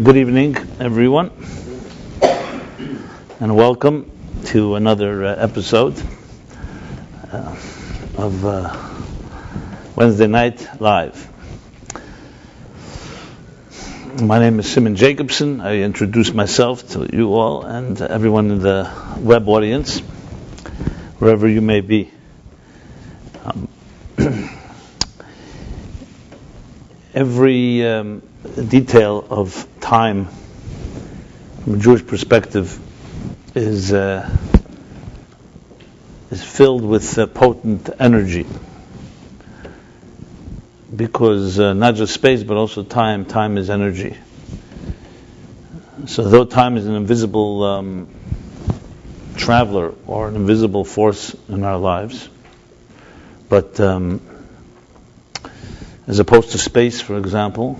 Good evening, everyone, and welcome to another episode of Wednesday Night Live. My name is Rabbi Jacobson. I introduce myself to you all and everyone in the web audience, wherever you may be. Every detail of time from a Jewish perspective is filled with potent energy, because not just space but also time is energy. So though time is an invisible traveler or an invisible force in our lives, but as opposed to space, for example,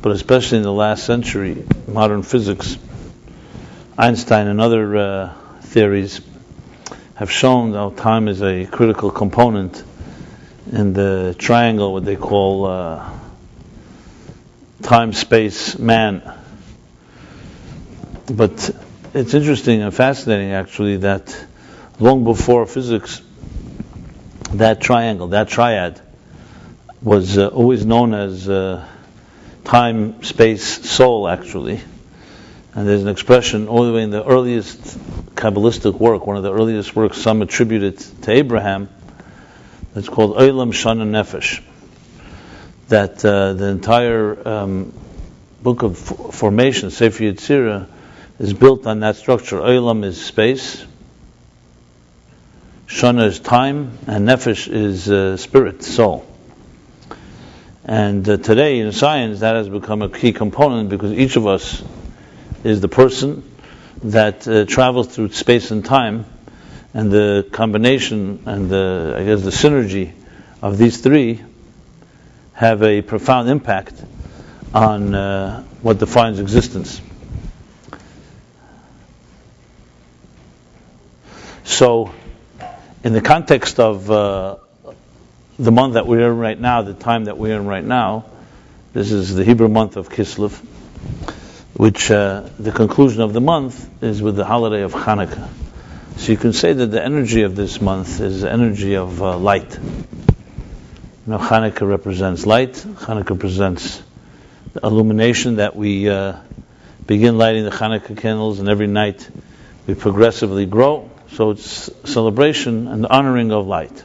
but especially in the last century, modern physics, Einstein and other theories have shown how time is a critical component in the triangle, what they call time, space, man. But it's interesting and fascinating, actually, that long before physics, that triangle, that triad, was always known as time, space, soul, actually. And there's an expression all the way in the earliest Kabbalistic work, one of the earliest works some attributed to Abraham, that's called Olam Shana Nefesh. That the entire book of formation, Sefer Yetzirah, is built on that structure. Olam is space, Shana is time, and Nefesh is spirit, soul. And today in science that has become a key component, because each of us is the person that travels through space and time, and the combination and the synergy of these three have a profound impact on what defines existence. So in the context of the month that we're in right now, the time that we're in right now, this is the Hebrew month of Kislev, which the conclusion of the month is with the holiday of Hanukkah. So you can say that the energy of this month is the energy of light. Hanukkah represents light. Hanukkah represents the illumination that we begin lighting the Hanukkah candles, and every night we progressively grow. So it's celebration and honoring of light.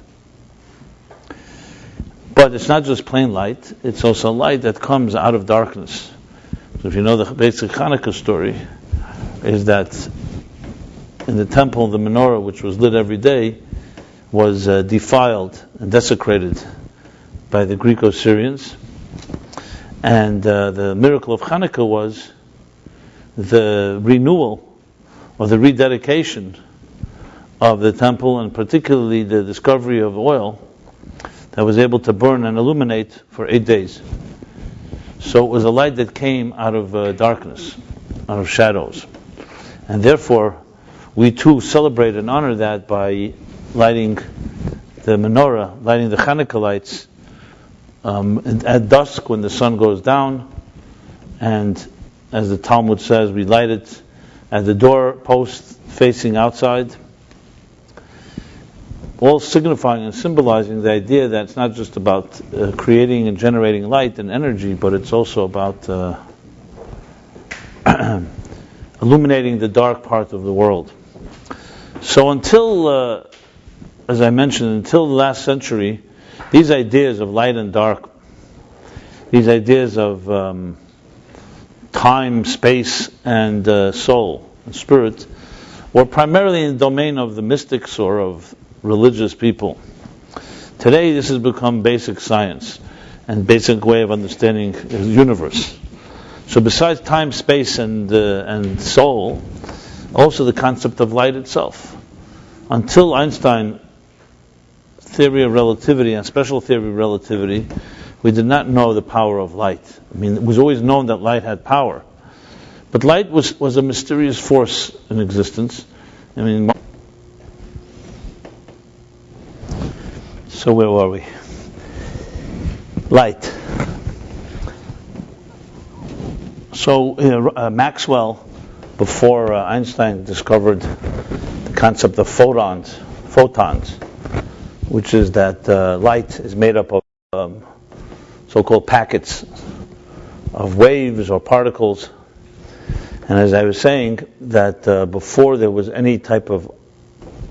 But it's not just plain light, it's also light that comes out of darkness. So if you know the basic Hanukkah story, is that in the temple, the menorah, which was lit every day, was defiled and desecrated by the Greco-Syrians. And the miracle of Hanukkah was the renewal or the rededication of the temple, and particularly the discovery of oil that was able to burn and illuminate for 8 days. So it was a light that came out of darkness, out of shadows. And therefore, we too celebrate and honor that by lighting the menorah, lighting the Hanukkah lights at dusk when the sun goes down. And as the Talmud says, we light it at the door post facing outside, all signifying and symbolizing the idea that it's not just about creating and generating light and energy, but it's also about illuminating the dark part of the world. So until, as I mentioned, until the last century, these ideas of light and dark, these ideas of time, space, and soul and spirit, were primarily in the domain of the mystics or of religious people. Today this has become basic science and basic way of understanding the universe. So besides time, space, and soul, also the concept of light itself. Until Einstein theory of relativity and special theory of relativity, we did not know the power of light. I mean, it was always known that light had power, but light was a mysterious force in existence. I mean, so where were we? Light. So Maxwell, before Einstein discovered the concept of photons, which is that light is made up of so-called packets of waves or particles. And as I was saying, that before there was any type of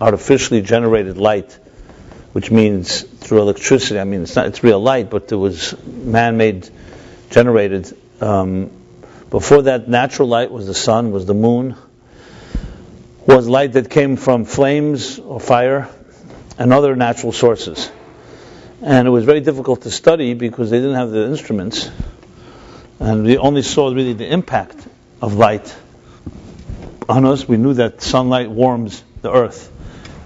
artificially generated light, which means through electricity, I mean it's real light, but it was man-made generated. Before that, natural light was the sun, was the moon, was light that came from flames or fire and other natural sources. And it was very difficult to study because they didn't have the instruments, and we only saw really the impact of light on us. We knew that sunlight warms the earth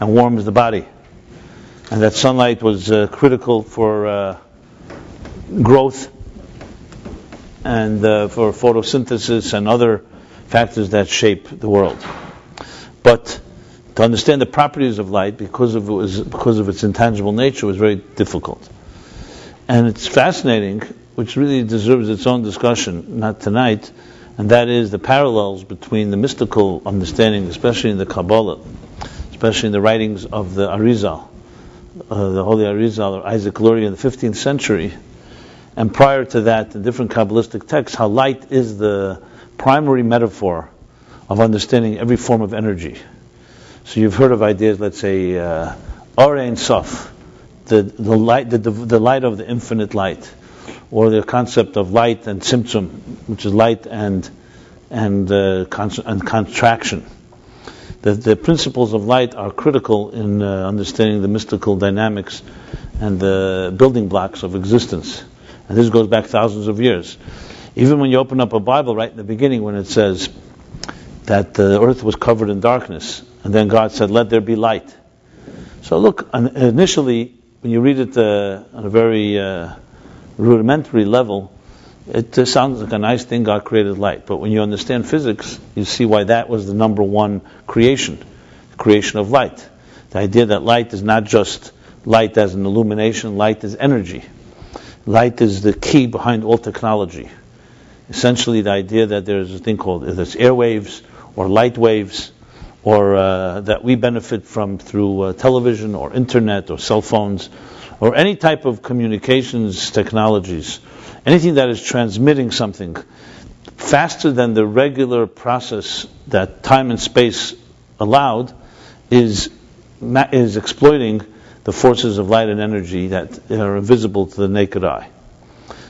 and warms the body, and that sunlight was critical for growth and for photosynthesis and other factors that shape the world. But to understand the properties of light, because of its intangible nature, was very difficult. And it's fascinating, which really deserves its own discussion, not tonight, and that is the parallels between the mystical understanding, especially in the Kabbalah, especially in the writings of the Arizal, the Holy Arizal or Isaac Luria in the 15th century, and prior to that, in different Kabbalistic texts, how light is the primary metaphor of understanding every form of energy. So you've heard of ideas, let's say, Or Ein Sof, the light of the infinite light, or the concept of light and Tzimtzum, which is light and contraction. The principles of light are critical in understanding the mystical dynamics and the building blocks of existence. And this goes back thousands of years. Even when you open up a Bible right in the beginning, when it says that the earth was covered in darkness, and then God said, "Let there be light." So look, initially, when you read it on a very rudimentary level, it sounds like a nice thing, God created light. But when you understand physics, you see why that was the number one creation, the creation of light. The idea that light is not just light as an illumination, light is energy. Light is the key behind all technology. Essentially, the idea that there's a thing called airwaves or light waves, or that we benefit from through television or internet or cell phones, or any type of communications technologies, anything that is transmitting something faster than the regular process that time and space allowed, is exploiting the forces of light and energy that are invisible to the naked eye.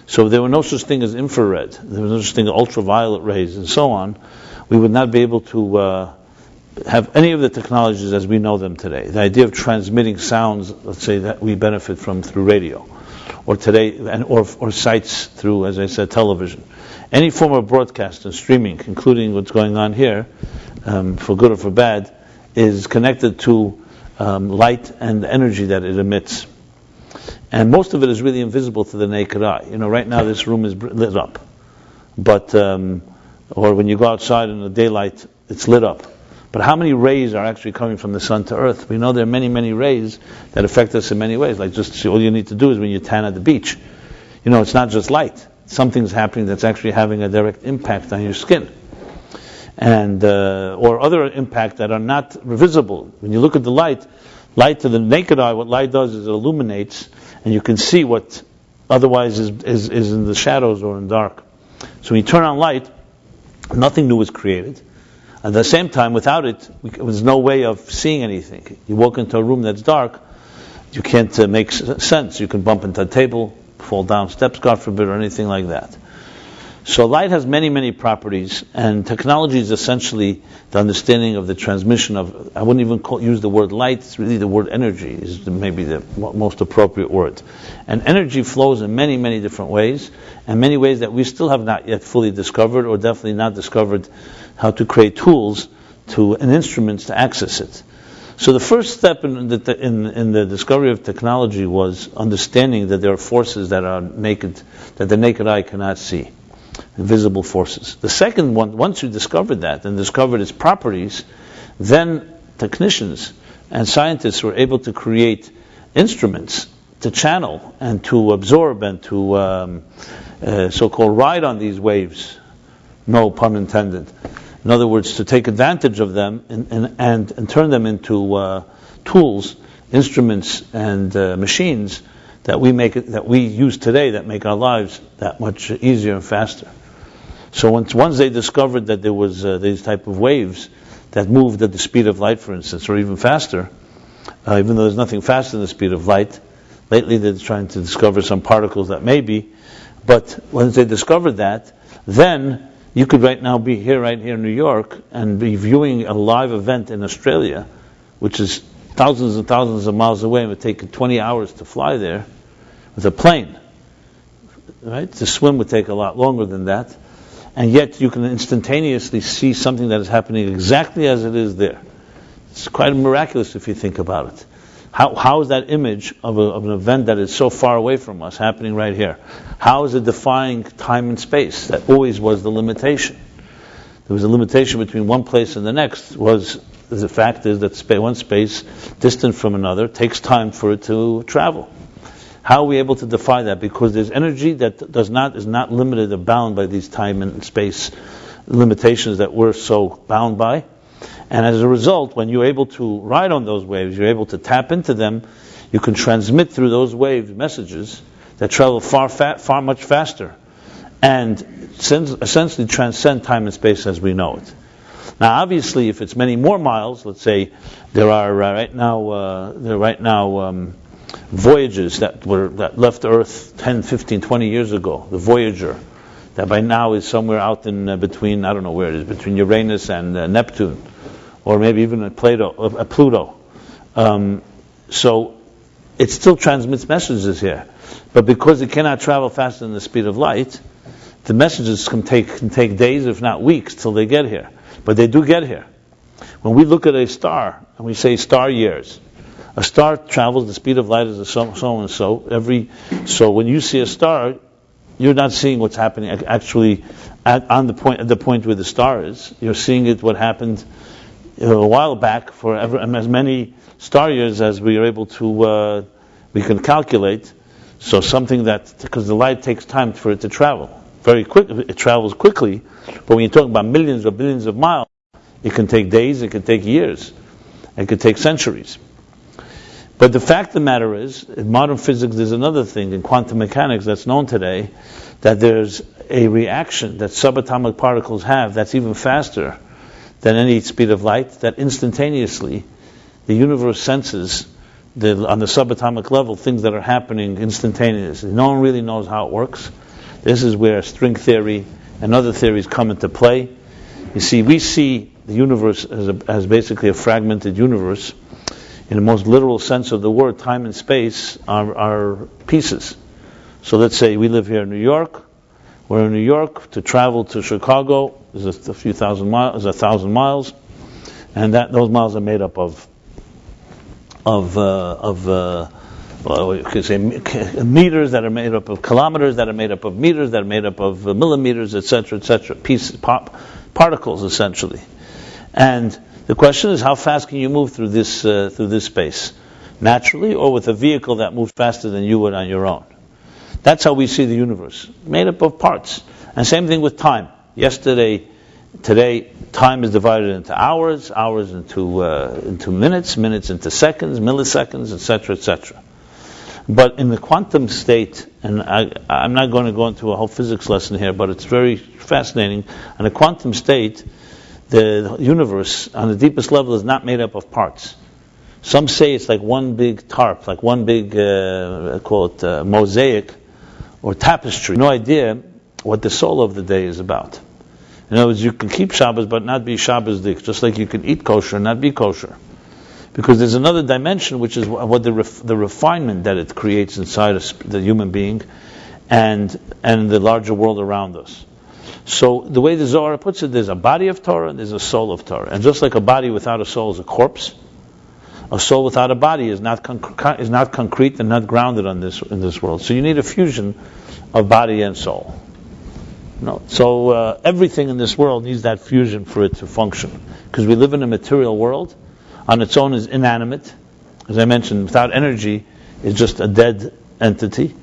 So there were no such thing as infrared, there was no such thing as ultraviolet rays and so on. We would not be able to have any of the technologies as we know them today. The idea of transmitting sounds, let's say, that we benefit from through radio, or today, or sites through, as I said, television. Any form of broadcast and streaming, including what's going on here, for good or for bad, is connected to light and energy that it emits. And most of it is really invisible to the naked eye. You know, right now this room is lit up, but or when you go outside in the daylight, it's lit up. But how many rays are actually coming from the sun to earth? We know there are many, many rays that affect us in many ways. Like just all you need to do is when you tan at the beach. You know, it's not just light. Something's happening that's actually having a direct impact on your skin. And or other impact that are not visible. When you look at the light to the naked eye, what light does is it illuminates, and you can see what otherwise is in the shadows or in dark. So when you turn on light, nothing new is created. At the same time, without it, there's no way of seeing anything. You walk into a room that's dark, you can't make sense. You can bump into a table, fall down steps, God forbid, or anything like that. So light has many, many properties, and technology is essentially the understanding of the transmission of, I wouldn't even use the word light, it's really the word energy is maybe the most appropriate word. And energy flows in many, many different ways, and many ways that we still have not yet fully discovered, or definitely not discovered how to create tools and instruments to access it. So the first step in the discovery of technology was understanding that there are forces that are naked, that the naked eye cannot see. Invisible forces. The second one, once you discovered that and discovered its properties, then technicians and scientists were able to create instruments to channel and to absorb and to so-called ride on these waves no pun intended. In other words, to take advantage of them and turn them into tools, instruments, and machines that we use today that make our lives that much easier and faster. So once they discovered that there was these type of waves that moved at the speed of light, for instance, or even faster, even though there's nothing faster than the speed of light. Lately they're trying to discover some particles that may be, but once they discovered that, then you could right now be right here in New York and be viewing a live event in Australia, which is thousands and thousands of miles away, and it would take 20 hours to fly there with a plane. Right? To swim would take a lot longer than that. And yet you can instantaneously see something that is happening exactly as it is there. It's quite miraculous if you think about it. How is that image of an event that is so far away from us happening right here? How is it defying time and space? That always was the limitation. There was a limitation between one place and the next. The fact is that one space distant from another takes time for it to travel. How are we able to defy that? Because there's energy that is not limited or bound by these time and space limitations that we're so bound by. And as a result, when you're able to ride on those waves, you're able to tap into them, you can transmit through those waves messages that travel far much faster and essentially transcend time and space as we know it. Now, obviously, if it's many more miles, let's say there are right now voyages that left Earth 10, 15, 20 years ago. The Voyager, that by now is somewhere out in between, I don't know where it is, between Uranus and Neptune, or maybe even Pluto. So it still transmits messages here, but because it cannot travel faster than the speed of light, the messages can take days, if not weeks, till they get here. But they do get here. When we look at a star and we say star years, a star travels the speed of light as so and so. So when you see a star, you're not seeing what's happening actually at the point where the star is. You're seeing what happened a while back for as many star years as we are able to we can calculate. So something because the light takes time for it to travel very quick. It travels quickly, but when you're talking about millions or billions of miles, it can take days, it can take years, it could take centuries. But the fact of the matter is, in modern physics, there's another thing in quantum mechanics that's known today, that there's a reaction that subatomic particles have that's even faster than any speed of light, that instantaneously the universe senses on the subatomic level things that are happening instantaneously. No one really knows how it works. This is where string theory and other theories come into play. You see, we see the universe as basically a fragmented universe. In the most literal sense of the word, time and space are pieces. So let's say we live here in New York. We're in New York. To travel to Chicago is a few thousand miles, is 1,000 miles, and those miles are made up of you could say meters that are made up of kilometers, that are made up of meters, that are made up of millimeters, etc., pieces, particles, essentially, and the question is, how fast can you move through this space? Naturally, or with a vehicle that moves faster than you would on your own? That's how we see the universe, made up of parts. And same thing with time. Today, time is divided into hours into minutes into seconds, milliseconds, etc., etc. But in the quantum state, and I'm not going to go into a whole physics lesson here, but it's very fascinating. In the quantum state, the universe, on the deepest level, is not made up of parts. Some say it's like one big tarp, like one big, mosaic or tapestry. No idea what the soul of the day is about. In other words, you can keep Shabbos but not be Shabbos-dik, just like you can eat kosher and not be kosher. Because there's another dimension, which is what the refinement that it creates inside the human being and the larger world around us. So the way the Zohar puts it, there's a body of Torah and there's a soul of Torah. And just like a body without a soul is a corpse, a soul without a body is not concrete and not grounded in this world. So you need a fusion of body and soul. So everything in this world needs that fusion for it to function. Because we live in a material world. On its own is inanimate. As I mentioned, without energy is just a dead entity.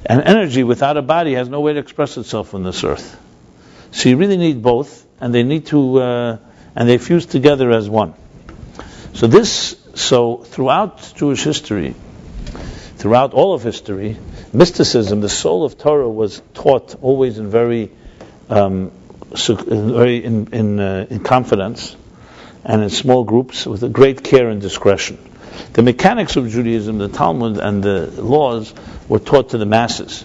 And energy without a body has no way to express itself on this earth. So you really need both, and they need to, and they fuse together as one. So throughout Jewish history, throughout all of history, mysticism, the soul of Torah, was taught always in very, in confidence and in small groups with a great care and discretion. The mechanics of Judaism, the Talmud and the laws, were taught to the masses,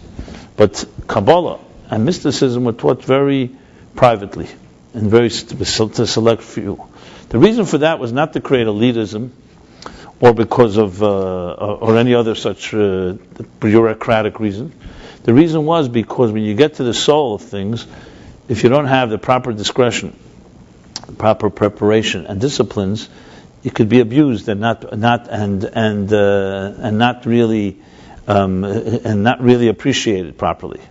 but Kabbalah and mysticism were taught very privately and very to select few. The reason for that was not to create elitism, or because of or any other such bureaucratic reason. The reason was because when you get to the soul of things, if you don't have the proper discretion, proper preparation and disciplines, it could be abused and not really appreciated properly.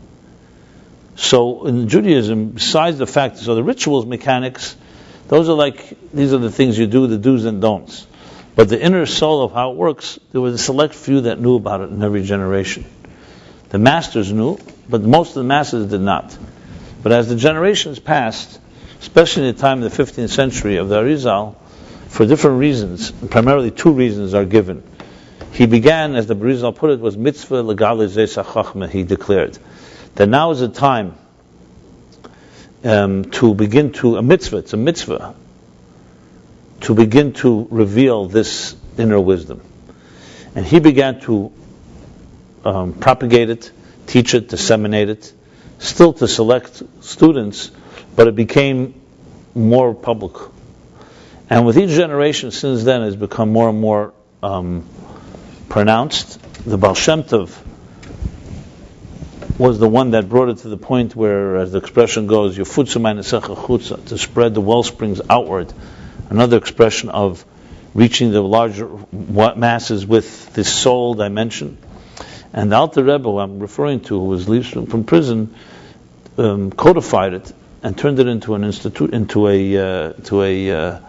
So in Judaism, besides the fact, so the rituals, mechanics, these are the things you do, the do's and don'ts. But the inner soul of how it works, there was a select few that knew about it in every generation. The masters knew, but most of the masses did not. But as the generations passed, especially in the time of the 15th century of the Arizal, for different reasons, primarily two reasons are given. He began, as the Arizal put it, was mitzvah legalizes hachachma. He declared that now is a time to begin to, it's a mitzvah, to begin to reveal this inner wisdom. And he began to propagate it, teach it, disseminate it, still to select students, but it became more public. And with each generation since then, it has become more and more pronounced. The Baal Shem Tov was the one that brought it to the point where, as the expression goes, to spread the well springs outward. Another expression of reaching the larger masses with this soul dimension. And the Alter Rebbe, who I'm referring to, who was released from prison, codified it and turned it into an institute, into a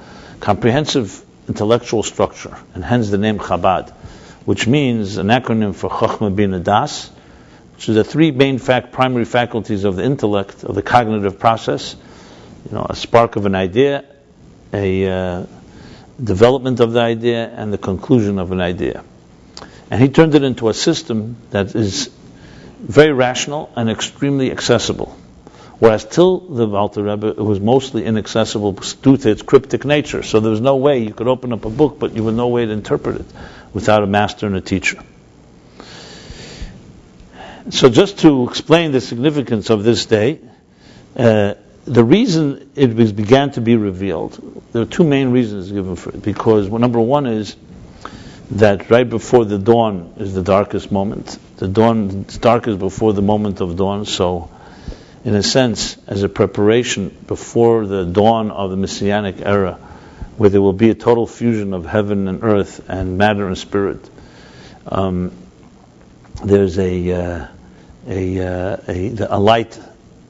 comprehensive intellectual structure, and hence the name Chabad, which means an acronym for Chochmah Bina Das, which is the three main primary faculties of the intellect, of the cognitive process. A spark of an idea, a development of the idea, and the conclusion of an idea. And he turned it into a system that is very rational and extremely accessible. Whereas till the Alter Rebbe, it was mostly inaccessible due to its cryptic nature. So there was no way you could open up a book, but you would no way to interpret it without a master and a teacher. So just to explain the significance of this day, the reason it began to be revealed, there are two main reasons given for it. Because number one is that right before the dawn is the darkest moment. The dawn is darkest before the moment of dawn. So, in a sense, as a preparation before the dawn of the Messianic era, where there will be a total fusion of heaven and earth and matter and spirit, there's a light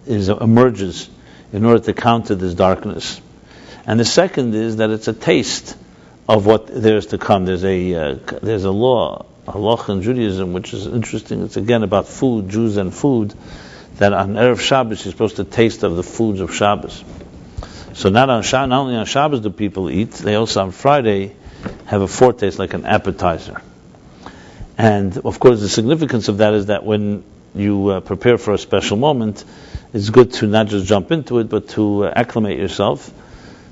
emerges in order to counter this darkness. And the second is that it's a taste of what there's to come. There's a law, halach in Judaism, which is interesting. It's again about food, Jews and food, that on Erev Shabbos you're supposed to taste of the foods of Shabbos. So not only on Shabbos do people eat, they also on Friday have a foretaste, like an appetizer. And of course the significance of that is that when you prepare for a special moment, it's good to not just jump into it, but to acclimate yourself.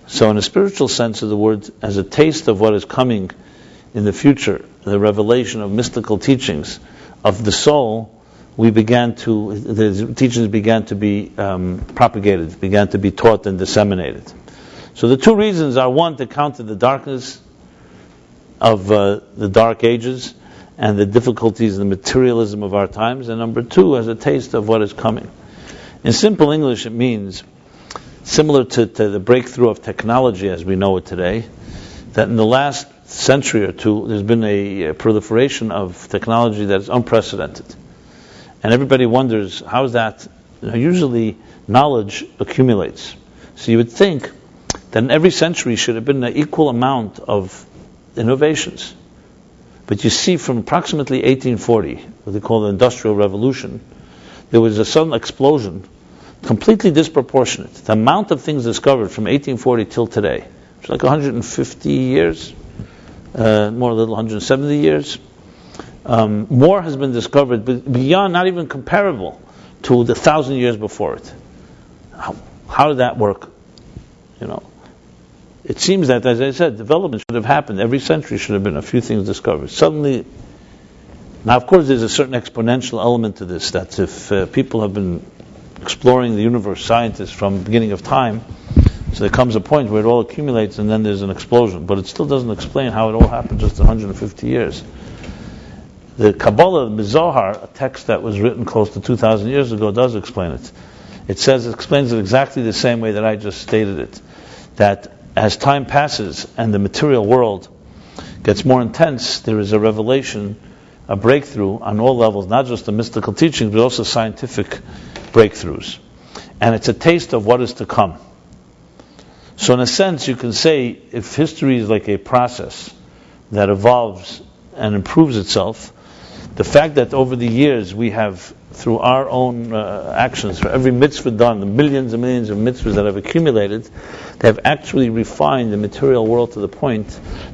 So in a spiritual sense of the word, as a taste of what is coming in the future, the revelation of mystical teachings of the soul, the teachings began to be propagated, began to be taught and disseminated. So the two reasons are, one, to counter the darkness of the dark ages and the difficulties and the materialism of our times, and number two, as a taste of what is coming. In simple English, it means, similar to the breakthrough of technology as we know it today, that in the last century or two, there's been a proliferation of technology that is unprecedented. And everybody wonders, how is that? Usually, knowledge accumulates. So you would think that in every century should have been an equal amount of innovations. But you see, from approximately 1840, what they call the Industrial Revolution, there was a sudden explosion completely disproportionate. The amount of things discovered from 1840 till today, it's like 150 years, more a little 170 years. More has been discovered beyond, not even comparable to the 1,000 years before it. How did that work? It seems that, as I said, development should have happened. Every century should have been a few things discovered. Suddenly, now of course there's a certain exponential element to this, that if people have been exploring the universe, scientists, from the beginning of time, so there comes a point where it all accumulates and then there's an explosion. But it still doesn't explain how it all happened just 150 years. The Kabbalah, the Zohar, a text that was written close to 2,000 years ago, does explain it. It explains it exactly the same way that I just stated it. That as time passes and the material world gets more intense, there is a revelation, a breakthrough on all levels, not just the mystical teachings, but also scientific breakthroughs. And it's a taste of what is to come. So in a sense, you can say, if history is like a process that evolves and improves itself, the fact that over the years we have, through our own actions, for every mitzvah done, the millions and millions of mitzvahs that have accumulated, they have actually refined the material world to the point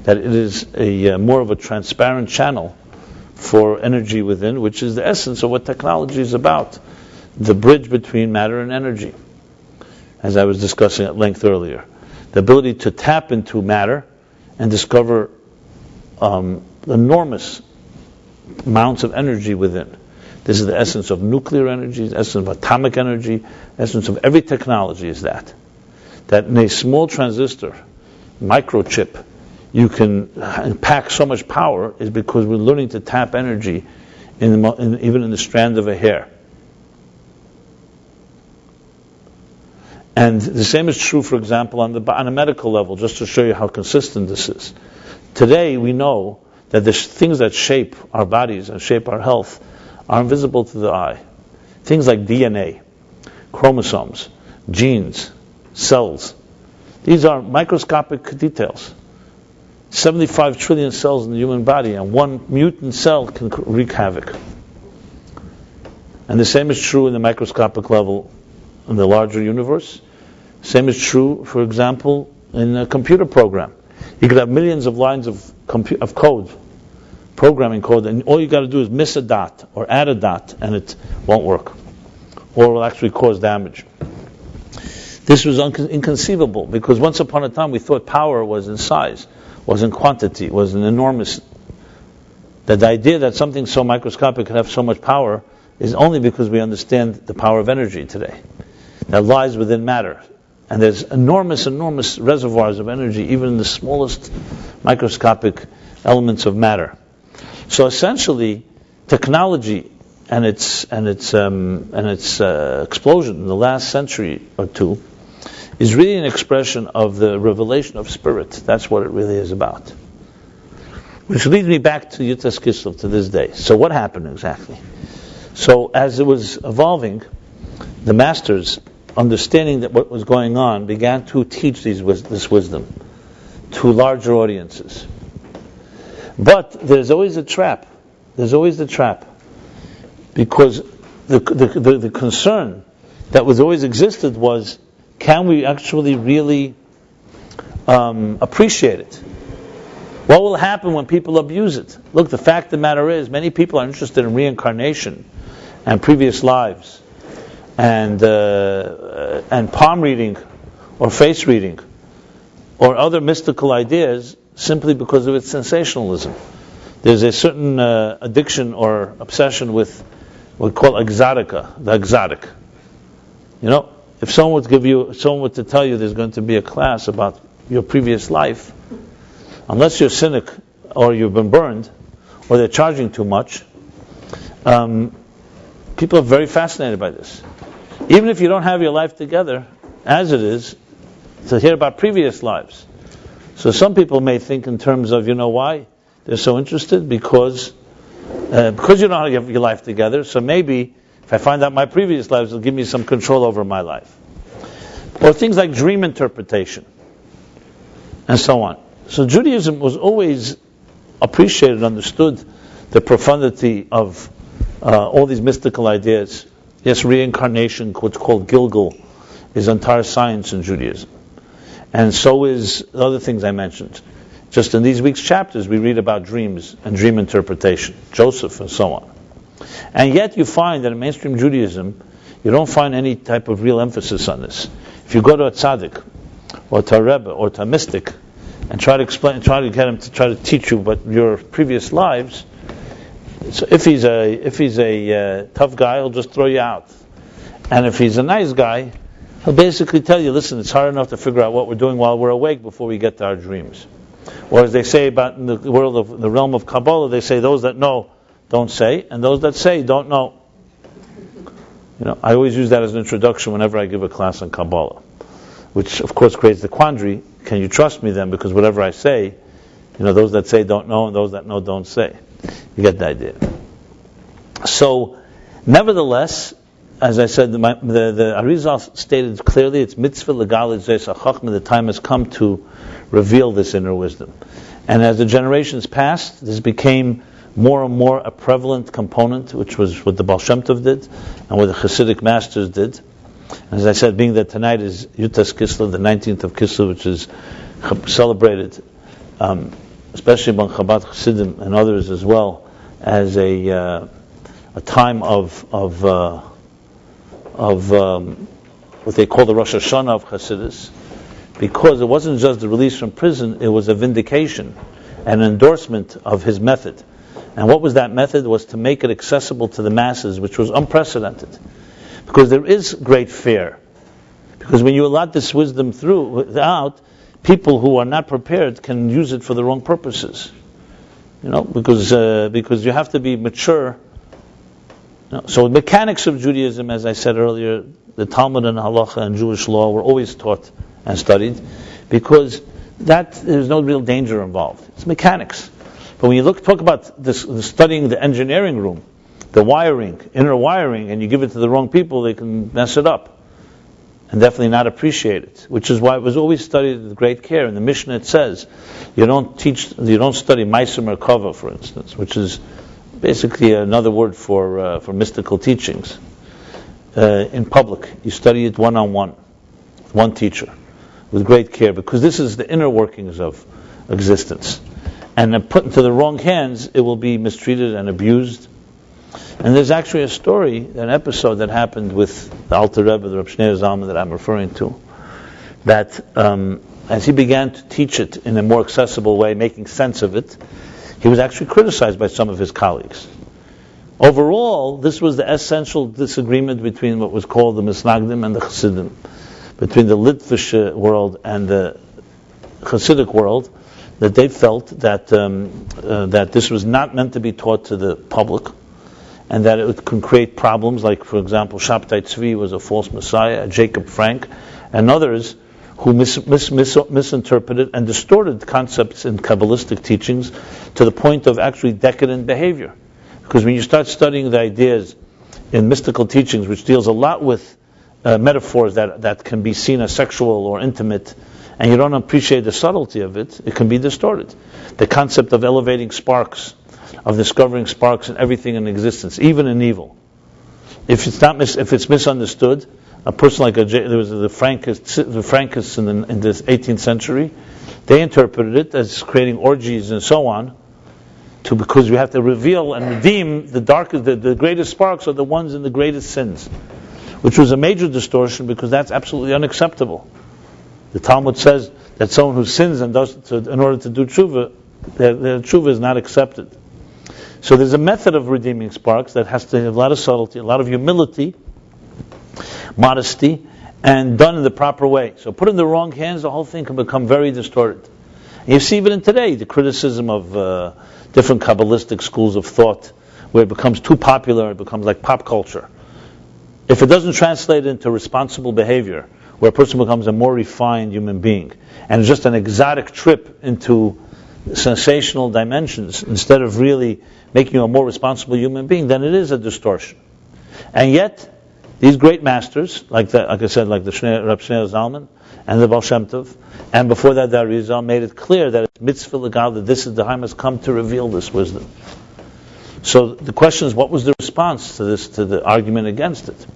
that it is a more of a transparent channel for energy within, which is the essence of what technology is about, the bridge between matter and energy, as I was discussing at length earlier. The ability to tap into matter and discover enormous amounts of energy within. This is the essence of nuclear energy, the essence of atomic energy, the essence of every technology is that. That in a small transistor, microchip, you can pack so much power is because we're learning to tap energy even in the strand of a hair. And the same is true, for example, on a medical level, just to show you how consistent this is. Today we know that the things that shape our bodies and shape our health are invisible to the eye. Things like DNA, chromosomes, genes, cells. These are microscopic details. 75 trillion cells in the human body, and one mutant cell can wreak havoc. And the same is true in the microscopic level in the larger universe. Same is true, for example, in a computer program. You could have millions of lines of code, programming code, and all you got to do is miss a dot or add a dot, and it won't work, or will actually cause damage. This was inconceivable, because once upon a time we thought power was in size, was in quantity, was in enormous. That the idea that something so microscopic could have so much power is only because we understand the power of energy today that lies within matter. And there's enormous reservoirs of energy, even in the smallest microscopic elements of matter. So essentially, technology and its explosion in the last century or two is really an expression of the revelation of spirit. That's what it really is about. Which leads me back to Yutas Kislev to this day. So what happened exactly? So as it was evolving, the masters, understanding that what was going on, began to teach this wisdom to larger audiences. But there's always a trap. There's always the trap. Because the concern that was always existed was, can we actually really appreciate it? What will happen when people abuse it? Look, the fact of the matter is, many people are interested in reincarnation and previous lives, and palm reading or face reading or other mystical ideas simply because of its sensationalism. There's a certain addiction or obsession with what we call exotica, the exotic. If someone were to tell you there's going to be a class about your previous life, unless you're a cynic or you've been burned or they're charging too much, people are very fascinated by this. Even if you don't have your life together, as it is, to hear about previous lives. So some people may think in terms of, why they're so interested? Because you don't have your life together, so maybe if I find out my previous lives, it'll give me some control over my life. Or things like dream interpretation, and so on. So Judaism was always appreciated, understood the profundity of all these mystical ideas. Yes, reincarnation, what's called Gilgal, is entire science in Judaism. And so is the other things I mentioned. Just in these week's chapters, we read about dreams and dream interpretation, Joseph and so on. And yet you find that in mainstream Judaism, you don't find any type of real emphasis on this. If you go to a tzaddik, or to a rebbe, or to a mystic, and try to explain, try to get him to try to teach you about your previous lives, so if he's a tough guy, he'll just throw you out. And if he's a nice guy, he'll basically tell you, listen, it's hard enough to figure out what we're doing while we're awake before we get to our dreams. Or as they say about in the world of the realm of Kabbalah, they say those that know don't say, and those that say don't know. I always use that as an introduction whenever I give a class on Kabbalah, which of course creates the quandary: can you trust me then? Because whatever I say, those that say don't know, and those that know don't say. You get the idea. So, nevertheless, as I said, the Arizal stated clearly, it's mitzvah legalit zeis hachma. The time has come to reveal this inner wisdom. And as the generations passed, this became more and more a prevalent component, which was what the Baal Shem Tov did, and what the Hasidic masters did. As I said, being that tonight is Yutas Kislev, the 19th of Kislev, which is celebrated, especially among Chabad Hasidim and others as well, as a time of what they call the Rosh Hashanah of Hasidus, because it wasn't just the release from prison; it was a vindication, an endorsement of his method. And what was that method? Was to make it accessible to the masses, which was unprecedented. Because there is great fear. Because when you allot this wisdom out, people who are not prepared can use it for the wrong purposes. Because you have to be mature. So the mechanics of Judaism, as I said earlier, the Talmud and Halacha and Jewish law were always taught and studied, because there's no real danger involved. It's mechanics. But when you talk about this, studying the engineering room, the wiring, inner wiring, and you give it to the wrong people, they can mess it up and definitely not appreciate it. Which is why it was always studied with great care. In the Mishnah it says you don't study Ma'aser Merkava, for instance, which is basically another word for mystical teachings. In public, you study it one-on-one, one teacher, with great care, because this is the inner workings of existence. And then put into the wrong hands, it will be mistreated and abused. And there's actually a story, an episode that happened with the Alter Rebbe, the Reb Shneur Zalman that I'm referring to, that as he began to teach it in a more accessible way, making sense of it, he was actually criticized by some of his colleagues. Overall, this was the essential disagreement between what was called the Misnagdim and the Chassidim, between the Litvish world and the Chassidic world, that they felt that this was not meant to be taught to the public, and that it can create problems, like, for example, Shabtai Tzvi was a false messiah, Jacob Frank, and others who misinterpreted and distorted concepts in Kabbalistic teachings to the point of actually decadent behavior. Because when you start studying the ideas in mystical teachings, which deals a lot with metaphors that can be seen as sexual or intimate, and you don't appreciate the subtlety of it, it can be distorted. The concept of elevating sparks, of discovering sparks in everything in existence, even in evil. If it's misunderstood, a person like there was the Frankists in the 18th century, they interpreted it as creating orgies and so on, because you have to reveal and redeem the greatest sparks are the ones in the greatest sins, which was a major distortion, because that's absolutely unacceptable. The Talmud says that someone who sins and in order to do tshuva, their tshuva is not accepted. So there's a method of redeeming sparks that has to have a lot of subtlety, a lot of humility, modesty, and done in the proper way. So put in the wrong hands, the whole thing can become very distorted. And you see even in today, the criticism of different Kabbalistic schools of thought, where it becomes too popular, it becomes like pop culture. If it doesn't translate into responsible behavior, where a person becomes a more refined human being, and just an exotic trip into sensational dimensions, instead of really making you a more responsible human being, then it is a distortion. And yet, these great masters, like I said, like the Reb Shneur Zalman and the Baal Shem Tov, and before that the Arizal, made it clear that it's mitzvah legal, that this is the time has come to reveal this wisdom. So the question is, what was the response to the argument against it?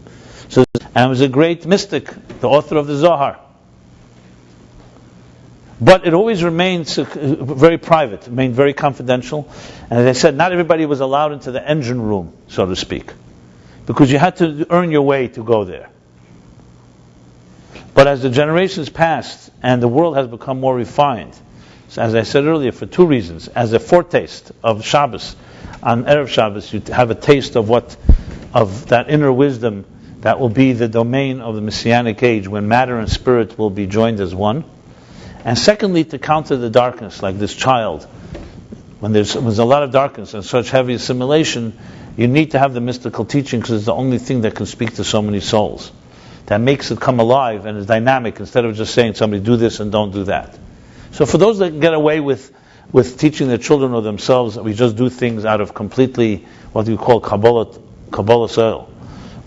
And was a great mystic, the author of the Zohar. But it always remained very private, remained very confidential. And as I said, not everybody was allowed into the engine room, so to speak, because you had to earn your way to go there. But as the generations passed and the world has become more refined, so as I said earlier, for two reasons. As a foretaste of Shabbos, on Erev Shabbos, you have a taste of that inner wisdom that will be the domain of the Messianic age, when matter and spirit will be joined as one. And secondly, to counter the darkness, like this child. When there's a lot of darkness and such heavy assimilation, you need to have the mystical teaching, because it's the only thing that can speak to so many souls. That makes it come alive and is dynamic, instead of just saying somebody do this and don't do that. So for those that get away with teaching their children or themselves that we just do things out of completely what we call Kabbalah soil,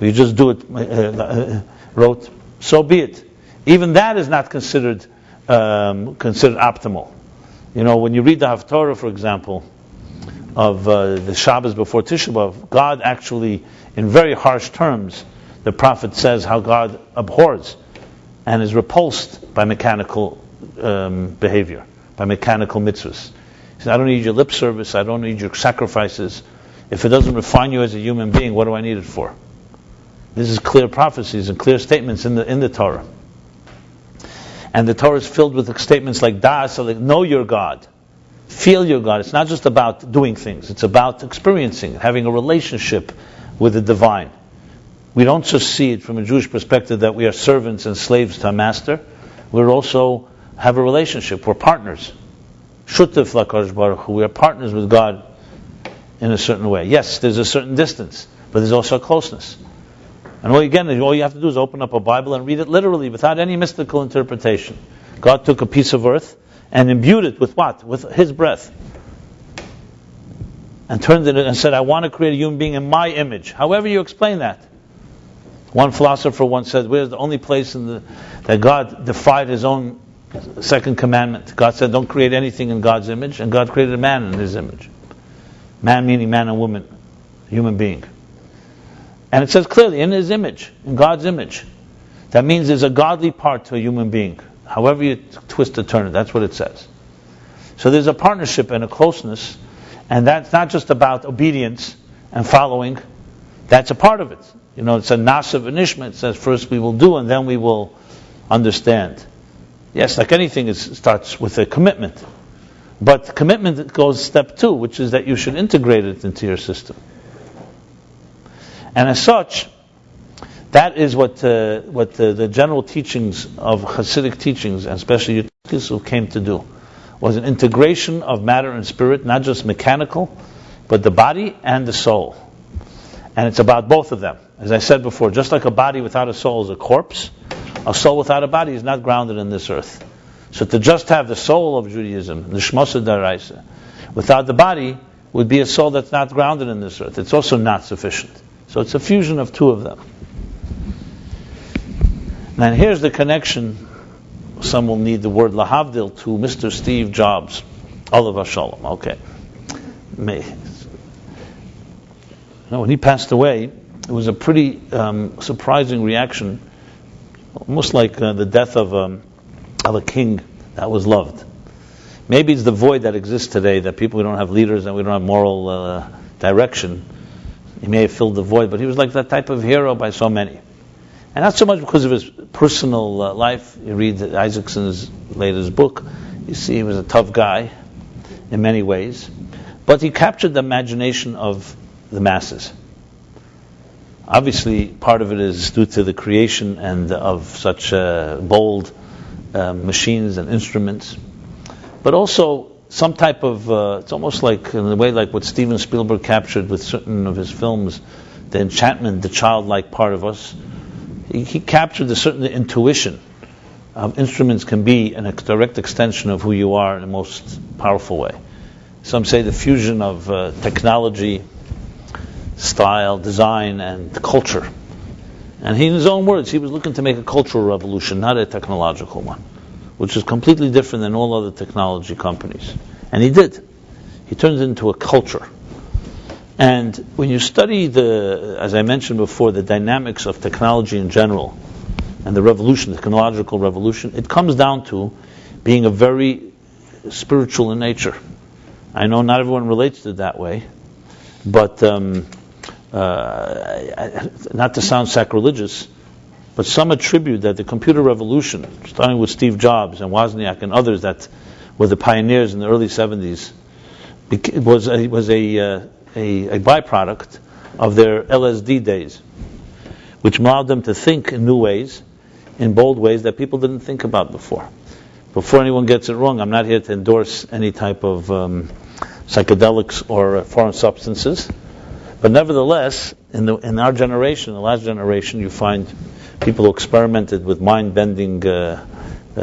we just do it rote, so be it. Even that is not considered optimal. When you read the Haftorah, for example, of the Shabbos before Tisha B'Av, God actually, in very harsh terms, the prophet says how God abhors and is repulsed by mechanical behavior, by mechanical mitzvahs. He says, I don't need your lip service, I don't need your sacrifices. If it doesn't refine you as a human being, what do I need it for? This is clear prophecies and clear statements in the Torah. And the Torah is filled with statements like Das, like know your God, feel your God. It's not just about doing things, it's about experiencing, having a relationship with the divine. We don't just see it from a Jewish perspective that we are servants and slaves to a master. We also have a relationship. We're partners. Shutef l'Hakadosh Baruch Hu. We are partners with God in a certain way. Yes, there's a certain distance, but there's also a closeness. And all you have to do is open up a Bible and read it literally, without any mystical interpretation. God took a piece of earth and imbued it with what? With His breath. And turned it and said, I want to create a human being in my image. However you explain that. One philosopher once said, where's the only place that God defied His own second commandment? God said, don't create anything in God's image, and God created a man in His image. Man meaning man and woman, human being. And it says clearly, in His image, in God's image. That means there's a godly part to a human being. However you twist or turn it, that's what it says. So there's a partnership and a closeness, and that's not just about obedience and following. That's a part of it. It's a nasiv and ishma. It says first we will do and then we will understand. Yes, like anything, it starts with a commitment. But commitment goes step 2, which is that you should integrate it into your system. And as such, that is what the general teachings of Hasidic teachings, and especially Kislev, came to do. Was an integration of matter and spirit, not just mechanical, but the body and the soul. And it's about both of them. As I said before, just like a body without a soul is a corpse, a soul without a body is not grounded in this earth. So to just have the soul of Judaism, the Shmosa Daraisa, without the body, would be a soul that's not grounded in this earth. It's also not sufficient. So it's a fusion of two of them. Now here's the connection. Some will need the word lahavdil to Mr. Steve Jobs. Olav Hashalom. Okay. When he passed away, it was a pretty surprising reaction, almost like the death of a king that was loved. Maybe it's the void that exists today, that we don't have leaders and we don't have moral direction. He may have filled the void, but he was like that type of hero by so many. And not so much because of his personal life. You read Isaacson's latest book, you see he was a tough guy in many ways, but he captured the imagination of the masses. Obviously, part of it is due to the creation and of such bold machines and instruments, but also some type of it's almost like in a way like what Steven Spielberg captured with certain of his films, the enchantment, the childlike part of us. He captured a certain intuition of instruments can be a direct extension of who you are in the most powerful way. Some say the fusion of technology, style, design, and culture. And he, in his own words, he was looking to make a cultural revolution, not a technological one, which is completely different than all other technology companies. And he did. He turned it into a culture. And when you study as I mentioned before, the dynamics of technology in general, and the revolution, the technological revolution, it comes down to being a very spiritual in nature. I know not everyone relates to it that way, but not to sound sacrilegious, but some attribute that the computer revolution, starting with Steve Jobs and Wozniak and others that were the pioneers in the early 70s, was a byproduct of their LSD days, which allowed them to think in new ways, in bold ways that people didn't think about before. Before anyone gets it wrong, I'm not here to endorse any type of psychedelics or foreign substances, but nevertheless, in our generation, the last generation, you find people who experimented with mind-bending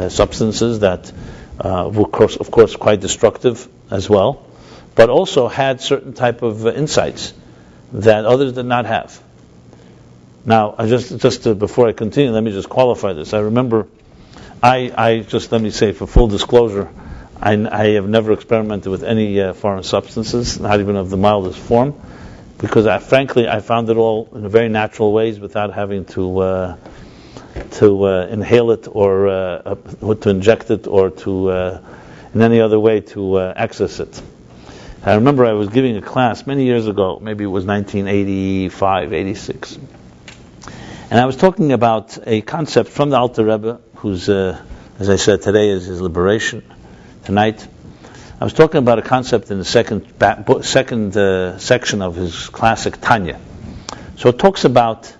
substances that were, of course, quite destructive as well, but also had certain type of insights that others did not have. Now, before I continue, let me just qualify this. I remember, let me say for full disclosure, I have never experimented with any foreign substances, not even of the mildest form, because I found it all in very natural ways without having to inhale it or to inject it or to in any other way to access it. I remember I was giving a class many years ago, maybe it was 1985, 86, and I was talking about a concept from the Alter Rebbe, who's, as I said, today is his liberation, tonight. I was talking about a concept in the second section of his classic Tanya. So it talks about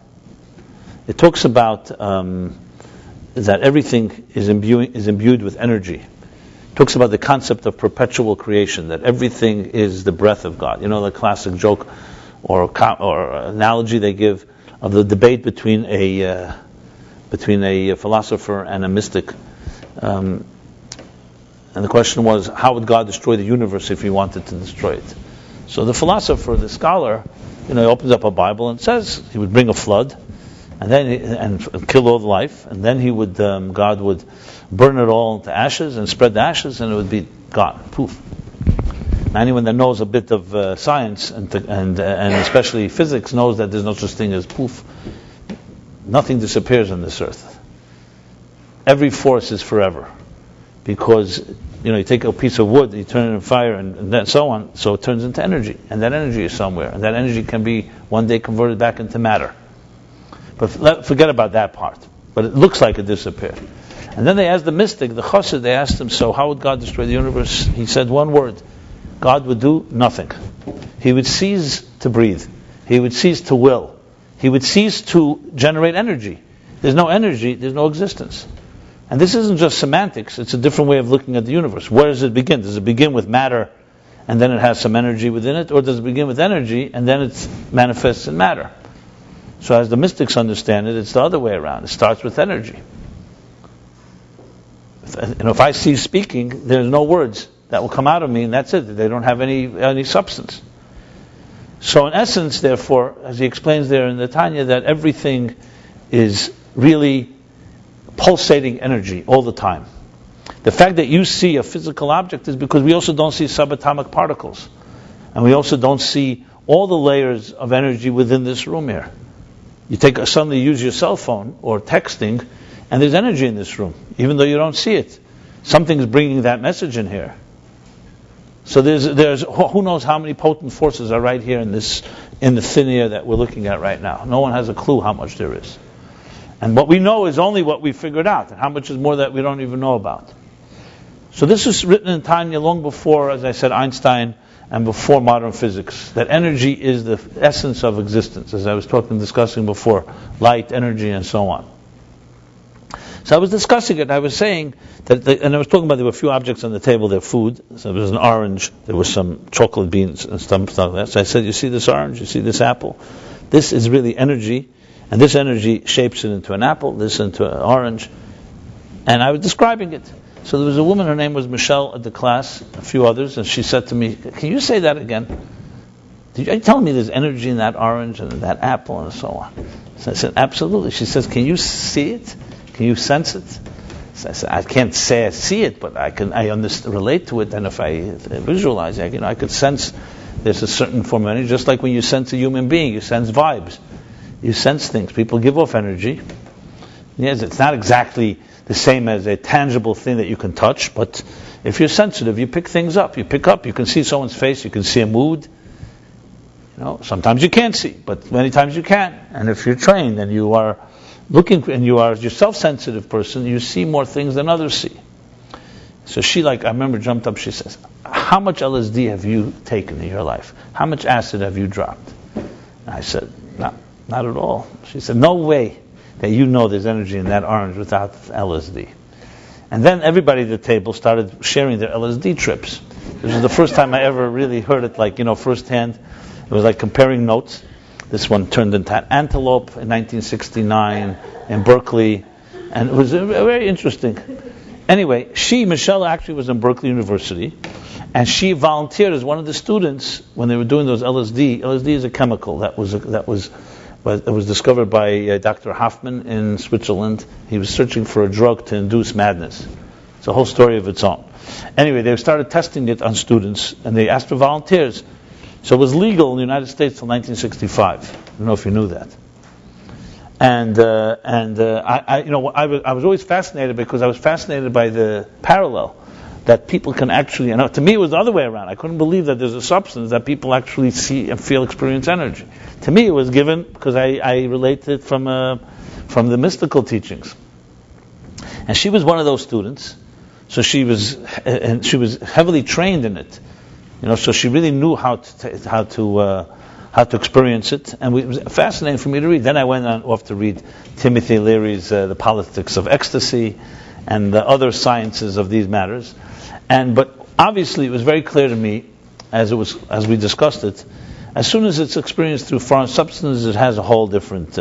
that everything is imbued with energy. It talks about the concept of perpetual creation, that everything is the breath of God. You know the classic joke or analogy they give of the debate between a philosopher and a mystic. And the question was, how would God destroy the universe if he wanted to destroy it? So the philosopher, the scholar, he opens up a Bible and says he would bring a flood, and then kill all the life, and then God would burn it all into ashes and spread the ashes, and it would be gone, poof. Now, anyone that knows a bit of science and especially physics knows that there's no such thing as poof. Nothing disappears on this earth. Every force is forever, because you take a piece of wood, you turn it in fire, and then so on, so it turns into energy, and that energy is somewhere, and that energy can be one day converted back into matter. But forget about that part. But it looks like it disappeared. And then they asked the mystic, the chassid, they asked him, so how would God destroy the universe? He said one word: God would do nothing. He would cease to breathe. He would cease to will. He would cease to generate energy. There's no energy, there's no existence. And this isn't just semantics, it's a different way of looking at the universe. Where does it begin? Does it begin with matter and then it has some energy within it? Or does it begin with energy and then it manifests in matter? So as the mystics understand it, it's the other way around. It starts with energy. If I cease speaking, there's no words that will come out of me, and that's it. They don't have any substance. So in essence, therefore, as he explains there in the Tanya, that everything is really pulsating energy all the time. The fact that you see a physical object is because we also don't see subatomic particles. And we also don't see all the layers of energy within this room here. You suddenly use your cell phone or texting, and there's energy in this room, even though you don't see it. Something's bringing that message in here. So there's who knows how many potent forces are right here in the thin air that we're looking at right now. No one has a clue how much there is. And what we know is only what we figured out, and how much is more that we don't even know about. So this is written in Tanya long before, as I said, Einstein, and before modern physics, that energy is the essence of existence, as I was discussing before, light, energy, and so on. So I was discussing it, and I was saying that, and I was talking about there were a few objects on the table, their food. So there was an orange, there was some chocolate beans and stuff like that. So I said, you see this orange, you see this apple? This is really energy, and this energy shapes it into an apple, this into an orange. And I was describing it. So there was a woman, her name was Michelle, at the class, a few others, and she said to me, can you say that again? Are you telling me there's energy in that orange and in that apple and so on? So I said, absolutely. She says, can you see it? Can you sense it? So I said, I can't say I see it, but I relate to it, and if I visualize it, I could sense There's a certain form of energy, just like when you sense a human being, you sense vibes. You sense things. People give off energy. Yes, it's not exactly the same as a tangible thing that you can touch, but if you're sensitive, you pick things up. You can see someone's face, you can see a mood. Sometimes you can't see, but many times you can. And if you're trained and you are looking, and you are a self-sensitive person, you see more things than others see. So she, I remember, jumped up, she says, how much LSD have you taken in your life? How much acid have you dropped? And I said, not at all. She said, no way that there's energy in that orange without LSD. And then everybody at the table started sharing their LSD trips. This was the first time I ever really heard it, firsthand. It was like comparing notes. This one turned into an antelope in 1969 in Berkeley, and it was very interesting. Anyway, Michelle actually was in Berkeley University, and she volunteered as one of the students when they were doing those LSD. LSD is a chemical that was discovered by Dr. Hoffman in Switzerland. He was searching for a drug to induce madness. It's a whole story of its own. Anyway, they started testing it on students, and they asked for volunteers. So it was legal in the United States until 1965. I don't know if you knew that. I was always fascinated, because I was fascinated by the parallel that people can actually. To me, it was the other way around. I couldn't believe that there's a substance that people actually see and feel, experience energy. To me, it was given because I related it from the mystical teachings. And she was one of those students, so she was heavily trained in it. So she really knew how to experience it, and it was fascinating for me to read. Then I went off to read Timothy Leary's The Politics of Ecstasy and the other sciences of these matters. But obviously, it was very clear to me, as we discussed it, as soon as it's experienced through foreign substances, it has a whole different.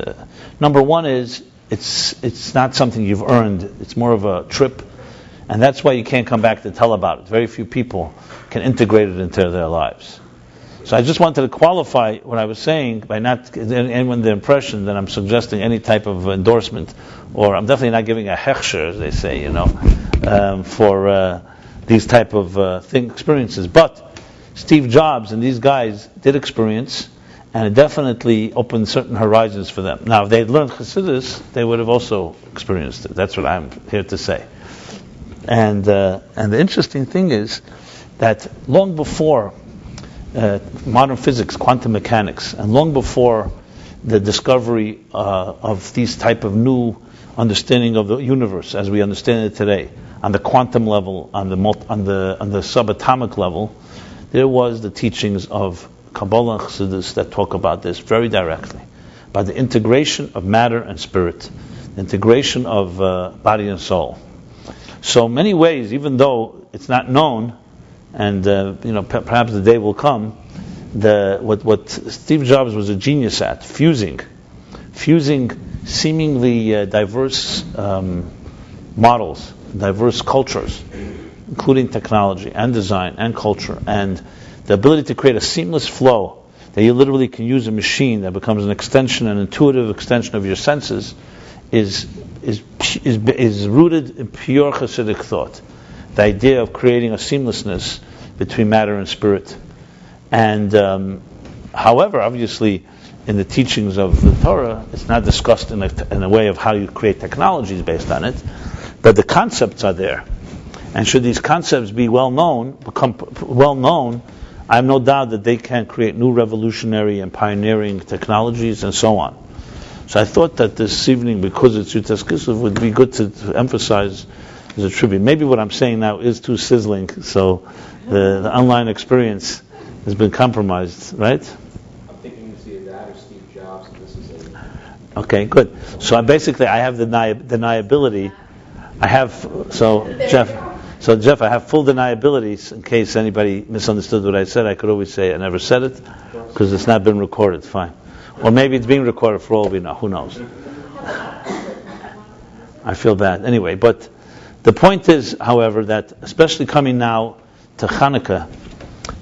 Number one is it's not something you've earned; it's more of a trip. And that's why you can't come back to tell about it. Very few people can integrate it into their lives. So I just wanted to qualify what I was saying by not giving anyone the impression that I'm suggesting any type of endorsement, or I'm definitely not giving a hechsher, as they say, for these type of experiences. But Steve Jobs and these guys did experience, and it definitely opened certain horizons for them. Now, if they had learned Chassidus, they would have also experienced it. That's what I'm here to say. And the interesting thing is that long before modern physics, quantum mechanics, and long before the discovery of these type of new understanding of the universe as we understand it today, on the quantum level, on the subatomic level, there was the teachings of Kabbalah and Chassidus that talk about this very directly, about the integration of matter and spirit, the integration of body and soul. So many ways, even though it's not known, and perhaps the day will come, what Steve Jobs was a genius at, fusing seemingly diverse models, diverse cultures, including technology and design and culture, and the ability to create a seamless flow that you literally can use a machine that becomes an intuitive extension of your senses, is rooted in pure Hasidic thought. The idea of creating a seamlessness between matter and spirit. And however, obviously, in the teachings of the Torah, it's not discussed in a way of how you create technologies based on it, but the concepts are there. And should these concepts be become well known, I have no doubt that they can create new revolutionary and pioneering technologies and so on. So I thought that this evening, because it's Yutas Kislev, would be good to emphasize as a tribute. Maybe what I'm saying now is too sizzling, so the online experience has been compromised, right? I'm thinking it's either that or Steve Jobs, and this is it. Okay, good. So I have deniability. Jeff, I have full deniability in case anybody misunderstood what I said. I could always say I never said it because it's not been recorded. Fine. Or maybe it's being recorded for all we know. Who knows? I feel bad. Anyway, but the point is, however, that especially coming now to Hanukkah,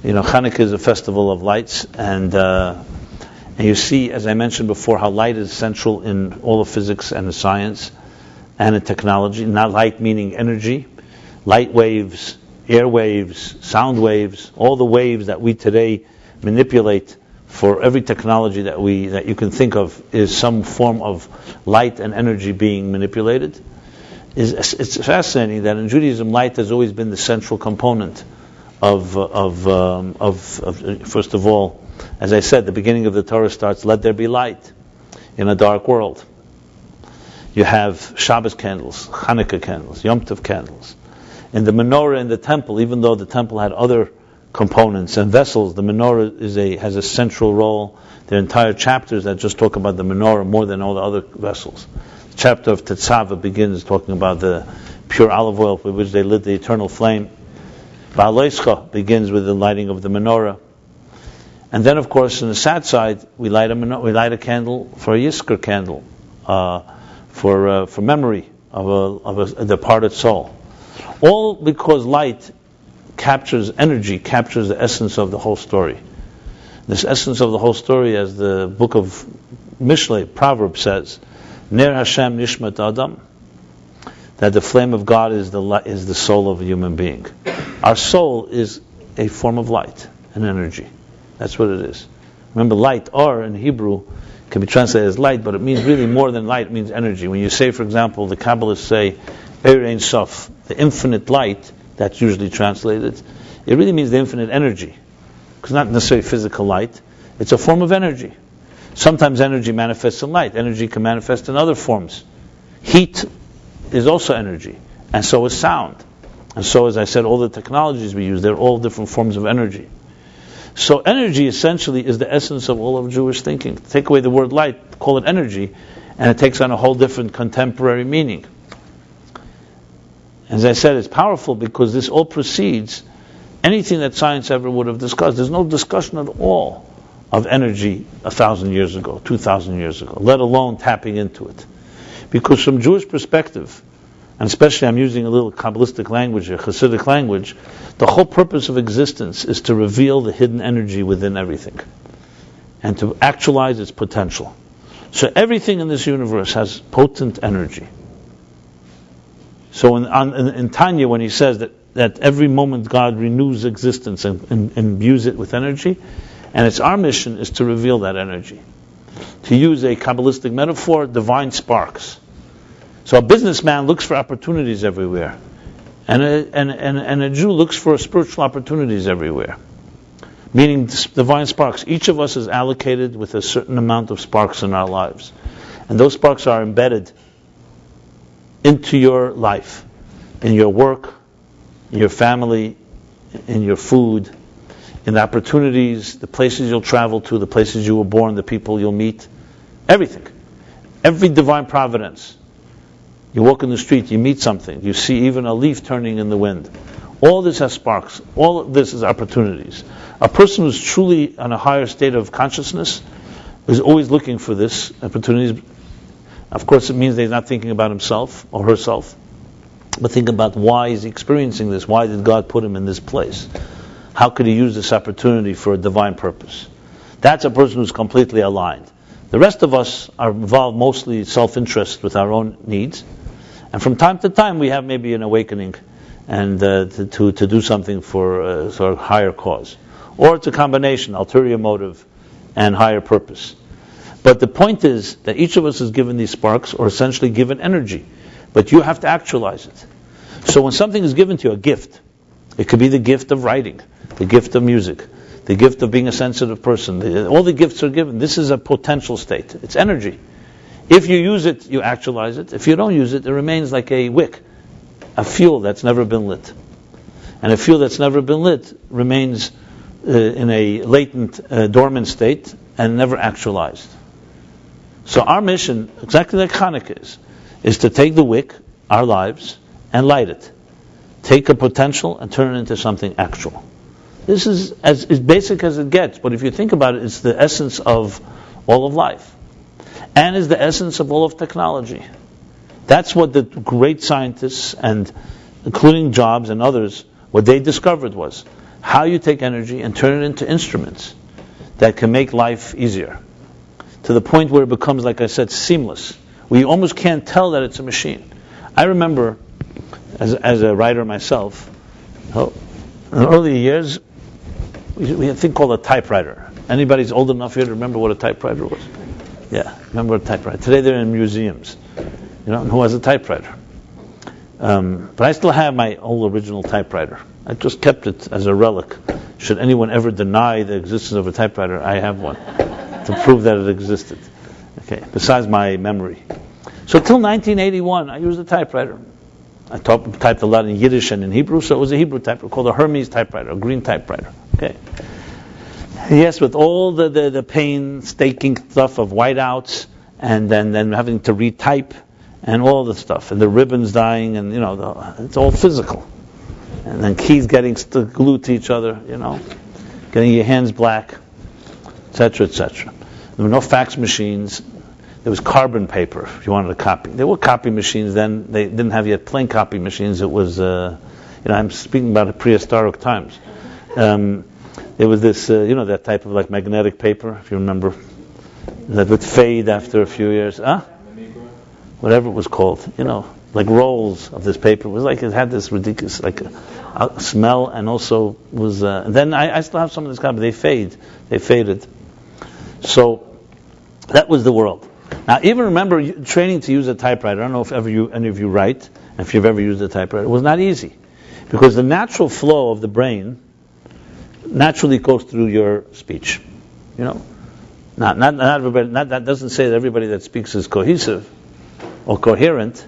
Hanukkah is a festival of lights, and you see, as I mentioned before, how light is central in all of physics and the science and in technology. Not light meaning energy, light waves, air waves, sound waves, all the waves that we today manipulate for every technology that you can think of is some form of light and energy being manipulated. It's fascinating that in Judaism, light has always been the central component of first of all, as I said, the beginning of the Torah starts, let there be light in a dark world. You have Shabbos candles, Hanukkah candles, Yom Tov candles. In the menorah in the temple, even though the temple had other components and vessels, the menorah has a central role. There are entire chapters that just talk about the menorah more than all the other vessels. The chapter of Tetzaveh begins talking about the pure olive oil with which they lit the eternal flame. Ba'aloischa begins with the lighting of the menorah. And then, of course, on the sad side, we light a candle for a Yizkor candle, for memory of a departed soul. All because light captures energy, captures the essence of the whole story. This essence of the whole story, as the book of Mishlei, Proverbs says, Ner Hashem Nishmat Adam, that the flame of God is the soul of a human being. Our soul is a form of light and energy. That's what it is. Remember, light, or in Hebrew, can be translated as light, but it means really more than light, it means energy. When you say, for example, the Kabbalists say, Eir Ein Sof, the infinite light, that's usually translated, it really means the infinite energy. Because not necessarily physical light, it's a form of energy. Sometimes energy manifests in light, energy can manifest in other forms. Heat is also energy, and so is sound. And so, as I said, all the technologies we use, they're all different forms of energy. So energy essentially is the essence of all of Jewish thinking. Take away the word light, call it energy, and it takes on a whole different contemporary meaning. As I said, it's powerful because this all precedes anything that science ever would have discussed. There's no discussion at all of energy 1,000 years ago, 2,000 years ago, let alone tapping into it. Because from Jewish perspective, and especially I'm using a little Kabbalistic language, a Hasidic language, the whole purpose of existence is to reveal the hidden energy within everything and to actualize its potential. So everything in this universe has potent energy. So in Tanya, when he says that every moment God renews existence and imbues it with energy, and it's our mission is to reveal that energy. To use a Kabbalistic metaphor, divine sparks. So a businessman looks for opportunities everywhere, and a Jew looks for spiritual opportunities everywhere. Meaning divine sparks. Each of us is allocated with a certain amount of sparks in our lives. And those sparks are embedded into your life, in your work, in your family, in your food, in the opportunities, the places you'll travel to, the places you were born, the people you'll meet, everything. Every divine providence. You walk in the street, you meet something, you see even a leaf turning in the wind. All this has sparks. All of this is opportunities. A person who's truly on a higher state of consciousness is always looking for this opportunities. Of course, it means that he's not thinking about himself or herself, but think about why is he experiencing this? Why did God put him in this place? How could he use this opportunity for a divine purpose? That's a person who's completely aligned. The rest of us are involved mostly self-interest with our own needs, and from time to time we have maybe an awakening and to do something for a sort of higher cause. Or it's a combination, ulterior motive and higher purpose. But the point is that each of us is given these sparks, or essentially given energy. But you have to actualize it. So when something is given to you, a gift, it could be the gift of writing, the gift of music, the gift of being a sensitive person. All the gifts are given. This is a potential state. It's energy. If you use it, you actualize it. If you don't use it, it remains like a wick, a fuel that's never been lit. And a fuel that's never been lit remains in a latent, dormant state and never actualized. So our mission, exactly like Hanukkah is to take the wick, our lives, and light it. Take a potential and turn it into something actual. This is as basic as it gets, but if you think about it, it's the essence of all of life. And is the essence of all of technology. That's what the great scientists, and including Jobs and others, what they discovered was how you take energy and turn it into instruments that can make life easier. To the point where it becomes, like I said, seamless. We almost can't tell that it's a machine. I remember, as a writer myself, in the early years, we had a thing called a typewriter. Anybody's old enough here to remember what a typewriter was? Yeah, remember a typewriter. Today they're in museums. Who has a typewriter? But I still have my old original typewriter. I just kept it as a relic. Should anyone ever deny the existence of a typewriter, I have one to prove that it existed. Okay, besides my memory. So till 1981, I used a typewriter. I typed a lot in Yiddish and in Hebrew, so it was a Hebrew typewriter called a Hermes typewriter, a green typewriter. Okay. Yes, with all the painstaking stuff of whiteouts, and then having to retype, and all the stuff, and the ribbons dying, and it's all physical. And then keys getting glued to each other, getting your hands black, etc., etc. There were no fax machines. There was carbon paper if you wanted a copy. There were copy machines then. They didn't have yet plain copy machines. It was, I'm speaking about prehistoric times. There was this, that type of like magnetic paper, if you remember, that would fade after a few years. Whatever it was called, like rolls of this paper. It was like it had this ridiculous smell, and also was. Then I still have some of this copy. They faded. So that was the world. Now, even remember training to use a typewriter. I don't know if any of you write, and if you've ever used a typewriter. It was not easy, because the natural flow of the brain naturally goes through your speech. Not everybody. That doesn't say that everybody that speaks is cohesive or coherent,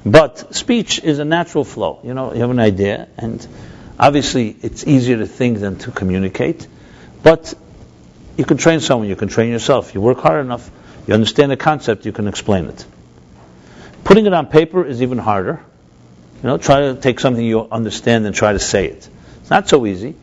but speech is a natural flow. You have an idea, and obviously it's easier to think than to communicate. But you can train someone. You can train yourself. You work hard enough. You understand a concept, you can explain it. Putting it on paper is even harder. Try to take something you understand and try to say it. It's not so easy.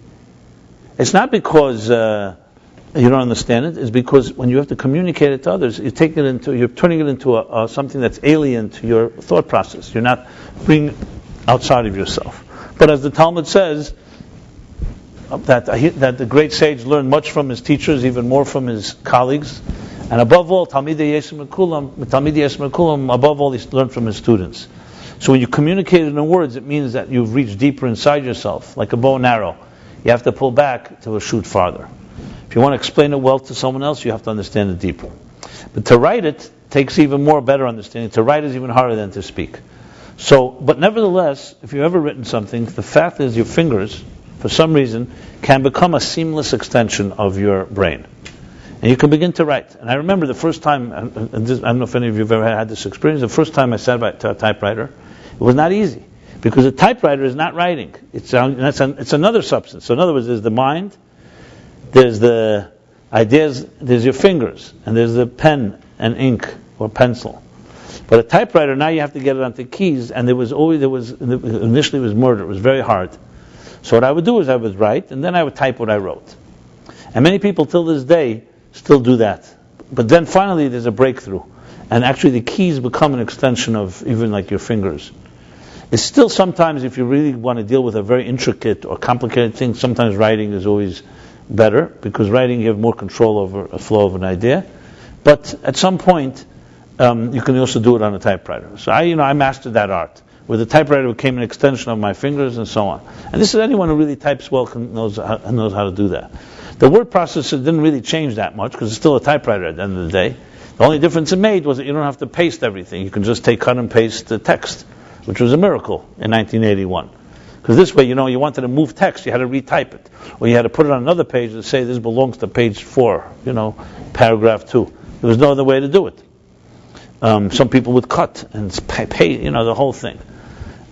It's not because you don't understand it. It's because when you have to communicate it to others, you're turning it into something that's alien to your thought process. You're not bringing outside of yourself. But as the Talmud says, that the great sage learned much from his teachers, even more from his colleagues. And above all, Talmidei Yeshem Kulam, above all, he learned from his students. So when you communicate it in words, it means that you've reached deeper inside yourself, like a bow and arrow. You have to pull back to shoot farther. If you want to explain it well to someone else, you have to understand it deeper. But to write it takes even more better understanding. To write is even harder than to speak. But nevertheless, if you've ever written something, the fact is your fingers, for some reason, can become a seamless extension of your brain. And you can begin to write. And I remember the first time, I don't know if any of you have ever had this experience, the first time I sat by a typewriter, it was not easy. Because a typewriter is not writing. It's another substance. So in other words, there's the mind, there's the ideas, there's your fingers, and there's the pen and ink or pencil. But a typewriter, now you have to get it onto keys, and initially it was murder. It was very hard. So what I would do is I would write, and then I would type what I wrote. And many people till this day still do that. But then finally there's a breakthrough. And actually the keys become an extension of even like your fingers. It's still sometimes, if you really want to deal with a very intricate or complicated thing, sometimes writing is always better, because writing you have more control over a flow of an idea. But at some point, you can also do it on a typewriter. So I mastered that art, where the typewriter became an extension of my fingers and so on. And this is anyone who really types well knows how to do that. The word processor didn't really change that much, because it's still a typewriter at the end of the day. The only difference it made was that you don't have to paste everything. You can just cut and paste the text, which was a miracle in 1981. Because this way, you wanted to move text, you had to retype it. Or you had to put it on another page and say this belongs to page 4, paragraph 2. There was no other way to do it. Some people would cut and pay, the whole thing.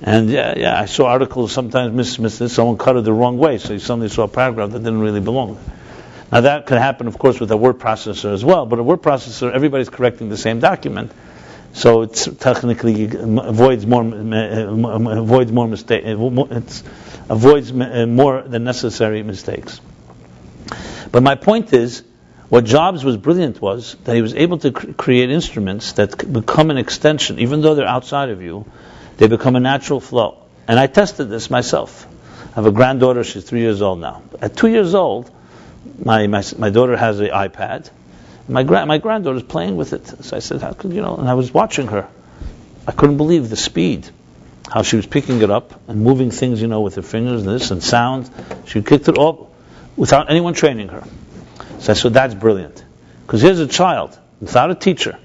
And I saw articles sometimes someone cut it the wrong way, so you suddenly saw a paragraph that didn't really belong. Now that can happen, of course, with a word processor as well, but a word processor, everybody's correcting the same document, so it's technically avoids more than necessary mistakes. But my point is, what Jobs was brilliant was that he was able to create instruments that become an extension, even though they're outside of you. They become a natural flow. And I tested this myself. I have a granddaughter, she's 3 years old now. At 2 years old, my daughter has an iPad. My granddaughter's playing with it. So I said, how could and I was watching her. I couldn't believe the speed. How she was picking it up and moving things, with her fingers and this and sound. She kicked it all. without anyone training her. So I said, that's brilliant. Because here's a child, without a teacher,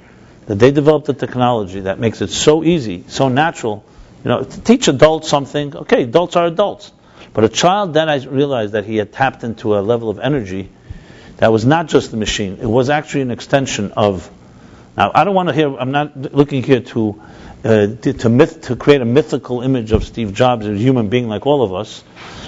that they developed a technology that makes it so easy, so natural. To teach adults something, okay, adults are adults. But a child, then I realized that he had tapped into a level of energy that was not just the machine. It was actually an extension of... Now, I don't want to hear... I'm not looking here to create a mythical image of Steve Jobs as a human being like all of us,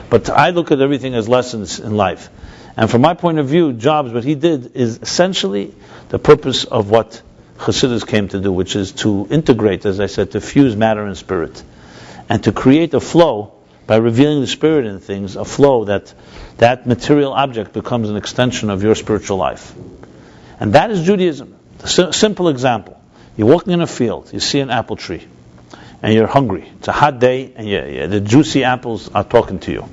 but I look at everything as lessons in life. And from my point of view, Jobs, what he did is essentially the purpose of what Chassidus came to do, which is to integrate, as I said, to fuse matter and spirit, and to create a flow by revealing the spirit in things, a flow that material object becomes an extension of your spiritual life. And that is Judaism. A simple example. You're walking in a field, you see an apple tree, and you're hungry. It's a hot day, and the juicy apples are talking to you.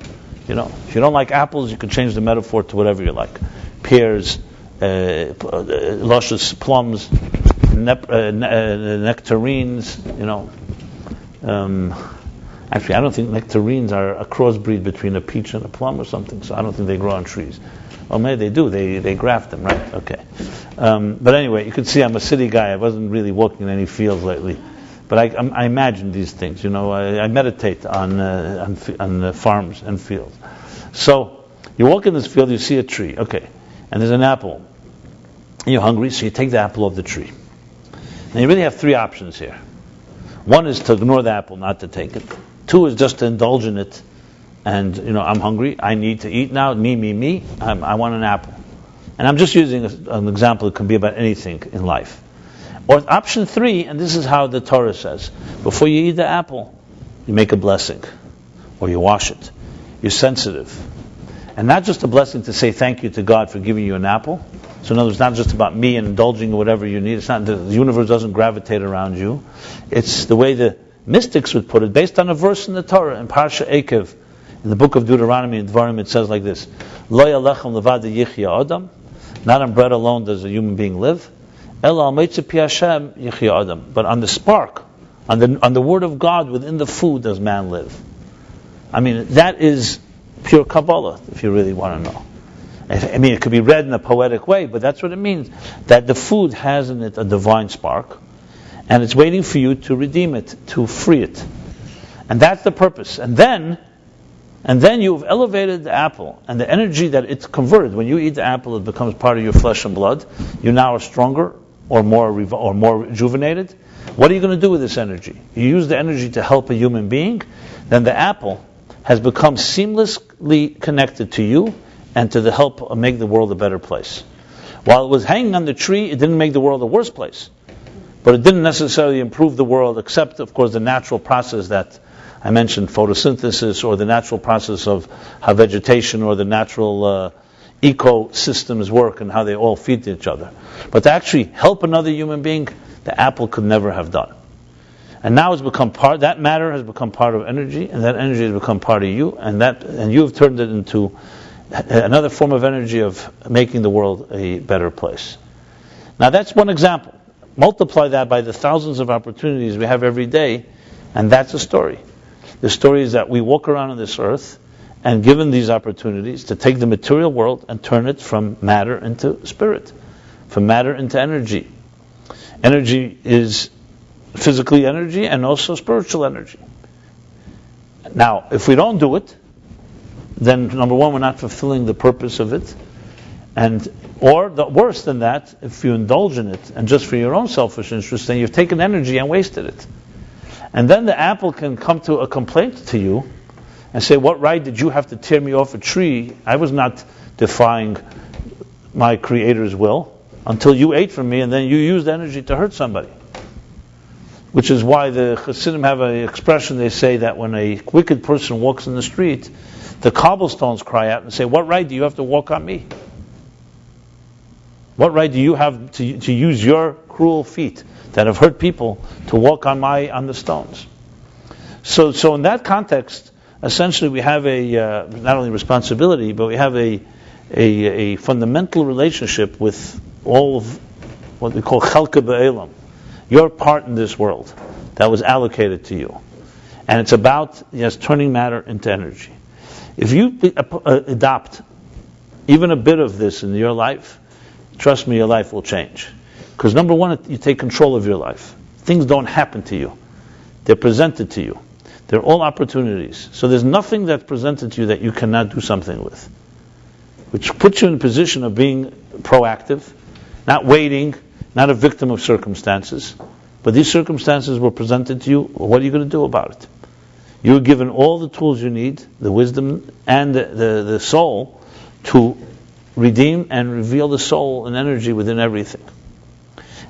If you don't like apples, you can change the metaphor to whatever you like. Pears, luscious plums, nectarines, Actually, I don't think nectarines are a crossbreed between a peach and a plum or something, so I don't think they grow on trees. Well, maybe they do. They graft them, right? Okay. But anyway, you can see I'm a city guy. I wasn't really walking in any fields lately. But I imagine these things. I meditate on farms and fields. So you walk in this field, you see a tree, okay, and there's an apple. And you're hungry, so you take the apple off the tree. Now you really have three options here. One is to ignore the apple, not to take it. Two is just to indulge in it. And, I'm hungry, I need to eat now, me, I want an apple. And I'm just using an example, it can be about anything in life. Or option three, and this is how the Torah says, before you eat the apple, you make a blessing. Or you wash it. You're sensitive. And not just a blessing to say thank you to God for giving you an apple. So in other words, it's not just about me and indulging in whatever you need. It's not, the universe doesn't gravitate around you. It's the way the mystics would put it, based on a verse in the Torah, in Parsha Ekev, in the book of Deuteronomy and Dvarim, it says like this: Lo yalechem levada yichya adam. Not on bread alone does a human being live. Ela al meitzeh pi Hashem yichya adam. But on the spark, on the word of God within the food does man live. I mean, that is pure Kabbalah, if you really want to know. I mean, it could be read in a poetic way, but that's what it means. That the food has in it a divine spark, and it's waiting for you to redeem it, to free it. And that's the purpose. And then you've elevated the apple, and the energy that it's converted. When you eat the apple, it becomes part of your flesh and blood. You now are stronger or more rejuvenated. What are you going to do with this energy? You use the energy to help a human being, then the apple has become seamlessly connected to you and to the help of make the world a better place. While it was hanging on the tree, it didn't make the world a worse place. But it didn't necessarily improve the world, except, of course, the natural process that I mentioned, photosynthesis, or the natural process of how vegetation or the natural ecosystems work and how they all feed each other. But to actually help another human being, the apple could never have done. And now it's become that matter has become part of energy, and that energy has become part of you, and you have turned it into another form of energy of making the world a better place. Now that's one example. Multiply that by the thousands of opportunities we have every day, and that's a story. The story is that we walk around on this earth, and given these opportunities, to take the material world and turn it from matter into spirit, from matter into energy. Energy is physically energy and also spiritual energy. Now, if we don't do it, then number one, we're not fulfilling the purpose of it. Or worse than that, if you indulge in it and just for your own selfish interest, then you've taken energy and wasted it. And then the apple can come to a complaint to you and say, what right did you have to tear me off a tree? I was not defying my Creator's will until you ate from me, and then you used energy to hurt somebody. Which is why the Chassidim have an expression, they say that when a wicked person walks in the street, the cobblestones cry out and say, what right do you have to walk on me? What right do you have to use your cruel feet that have hurt people to walk on the stones? So in that context, essentially we have a not only responsibility, but we have a fundamental relationship with all of what we call chalka ba'elam, your part in this world that was allocated to you. And it's about, turning matter into energy. If you adopt even a bit of this in your life, trust me, your life will change. Because number one, you take control of your life. Things don't happen to you. They're presented to you. They're all opportunities. So there's nothing that's presented to you that you cannot do something with. Which puts you in a position of being proactive, not waiting, not a victim of circumstances. But these circumstances were presented to you. What are you going to do about it? You were given all the tools you need, the wisdom and the soul, to redeem and reveal the soul and energy within everything.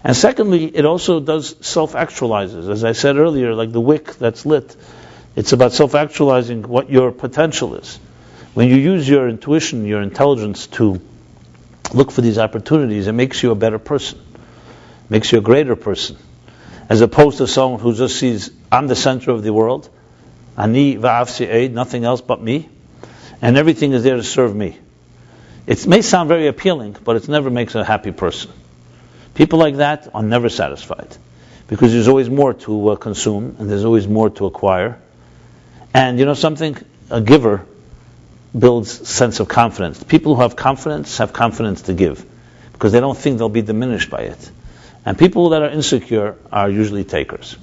And secondly, it also does self-actualizes. As I said earlier, like the wick that's lit, it's about self-actualizing what your potential is. When you use your intuition, your intelligence to look for these opportunities, it makes you a better person, makes you a greater person, as opposed to someone who just sees, I'm the center of the world, ani va'afsi eid, nothing else but me, and everything is there to serve me. It may sound very appealing, but it never makes a happy person. People like that are never satisfied, because there's always more to consume, and there's always more to acquire. And you know something? A giver builds sense of confidence. People who have confidence to give, because they don't think they'll be diminished by it. And people that are insecure are usually takers,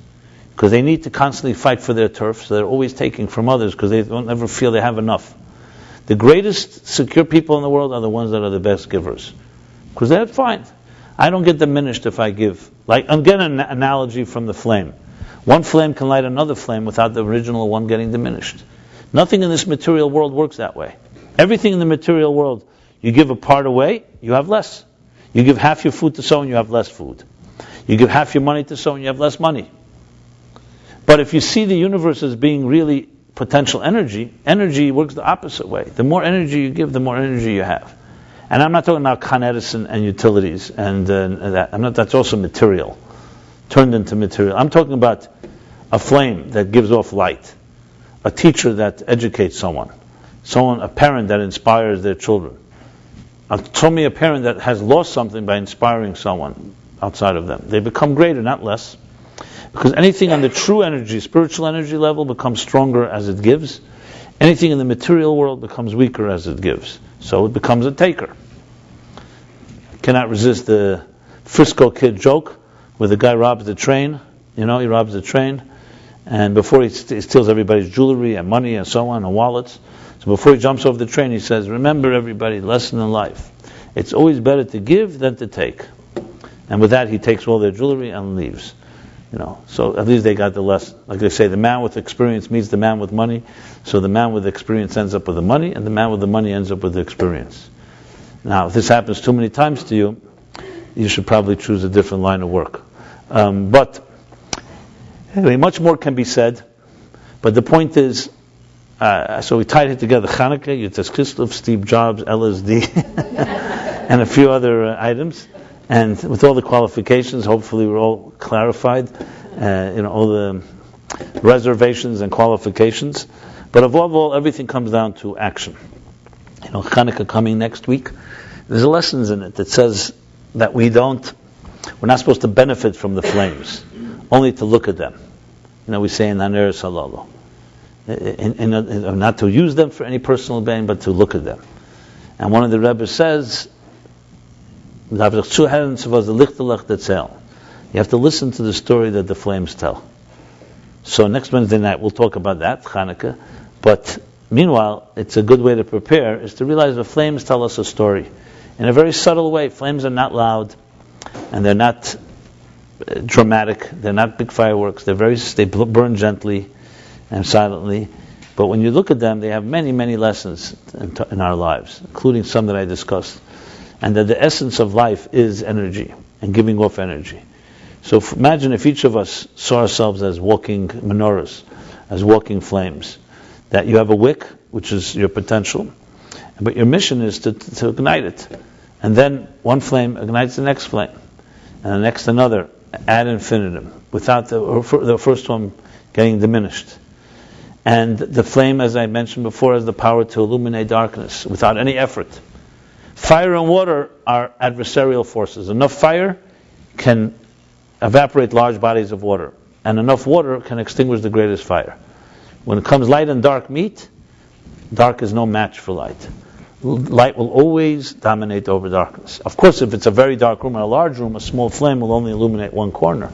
because they need to constantly fight for their turf, so they're always taking from others, because they don't ever feel they have enough. The greatest secure people in the world are the ones that are the best givers, because they're fine. I don't get diminished if I give. Like, again, an analogy from the flame. One flame can light another flame without the original one getting diminished. Nothing in this material world works that way. Everything in the material world, you give a part away, you have less. You give half your food to someone, you have less food. You give half your money to someone, you have less money. But if you see the universe as being really potential energy, energy works the opposite way. The more energy you give, the more energy you have. And I'm not talking about Con Edison and utilities, and that. That's also material, turned into material. I'm talking about a flame that gives off light, a teacher that educates someone, a parent that inspires their children. Tell me a parent that has lost something by inspiring someone outside of them. They become greater, not less. Because anything on the true energy, spiritual energy level becomes stronger as it gives. Anything in the material world becomes weaker as it gives. So it becomes a taker. Cannot resist the Frisco Kid joke where the guy robs the train. He robs the train. And before he steals everybody's jewelry and money and so on, and wallets. So before he jumps off the train, he says, remember everybody, lesson in life. It's always better to give than to take. And with that, he takes all their jewelry and leaves. So at least they got the lesson. Like they say, the man with experience meets the man with money. So the man with experience ends up with the money, and the man with the money ends up with the experience. Now, if this happens too many times to you, you should probably choose a different line of work. But anyway, much more can be said. But the point is, so we tied it together: Chanukah, Yitzhak Kislev, Steve Jobs, LSD, and a few other items. And with all the qualifications, hopefully we're all clarified, all the reservations and qualifications. But above all, everything comes down to action. Chanukah coming next week, there's lessons in it that says that we're not supposed to benefit from the flames, only to look at them. We say in Haner Salalo, not to use them for any personal gain, but to look at them. And one of the Rebbe says, you have to listen to the story that the flames tell. So next Wednesday night we'll talk about that, Chanukah. But meanwhile, it's a good way to prepare, is to realize the flames tell us a story. In a very subtle way. Flames are not loud, and they're not dramatic, they're not big fireworks, they burn gently and silently. But when you look at them, they have many, many lessons in our lives, including some that I discussed. And that the essence of life is energy and giving off energy. So imagine if each of us saw ourselves as walking menorahs, as walking flames. That you have a wick, which is your potential, but your mission is to ignite it. And then one flame ignites the next flame, and the next another, ad infinitum, without the first one getting diminished. And the flame, as I mentioned before, has the power to illuminate darkness without any effort. Fire and water are adversarial forces. Enough fire can evaporate large bodies of water, and enough water can extinguish the greatest fire. When it comes light and dark meet, dark is no match for light. light will always dominate over darkness. Of course, if it's a very dark room or a large room, a small flame will only illuminate one corner.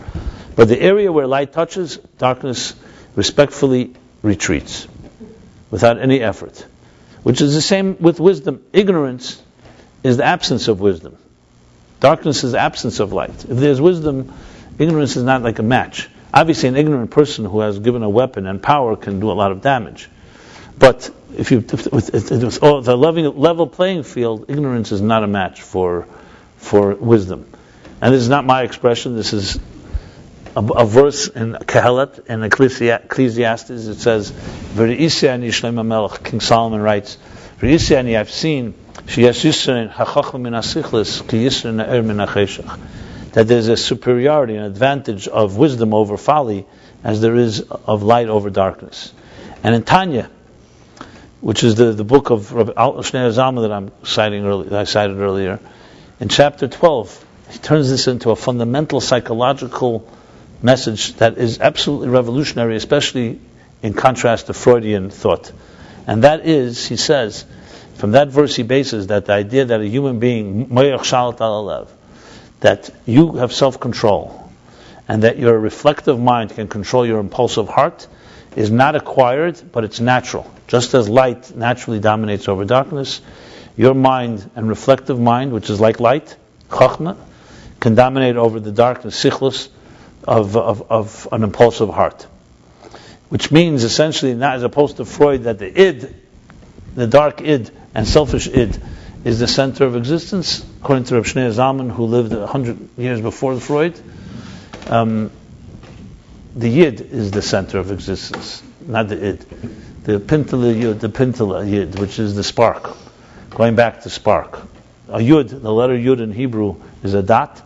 But the area where light touches, darkness respectfully retreats without any effort. Which is the same with wisdom. Ignorance is the absence of wisdom. Darkness is the absence of light. If there's wisdom, ignorance is not like a match. Obviously, an ignorant person who has given a weapon and power can do a lot of damage. But if the level playing field, ignorance is not a match for wisdom. And this is not my expression. This is a verse in Kehelet and Ecclesiastes. It says, "V're'isi ani Shlomo Melech." King Solomon writes, "V're'isi ani, I've seen sheyesh yisrein hachacham min hasichlis ki yisrein ha'er min hacheshach." That there's a superiority, an advantage of wisdom over folly, as there is of light over darkness. And in Tanya, which is the book of Rabbi Shneur Zalman that I cited earlier, in chapter 12, he turns this into a fundamental psychological message that is absolutely revolutionary, especially in contrast to Freudian thought. And that is, he says, from that verse he bases that the idea that a human being, that you have self-control, and that your reflective mind can control your impulsive heart, is not acquired, but it's natural. Just as light naturally dominates over darkness, your mind and reflective mind, which is like light, chachma, can dominate over the darkness, sichlus, of an impulsive heart. Which means essentially, not as opposed to Freud, that the id, the dark id and selfish id, is the center of existence. According to Rabbi Shneur Zalman, who lived 100 years before Freud, the yid is the center of existence, not the id. The pintala yid, which is the spark. Going back to spark. A yud, the letter yud in Hebrew, is a dot.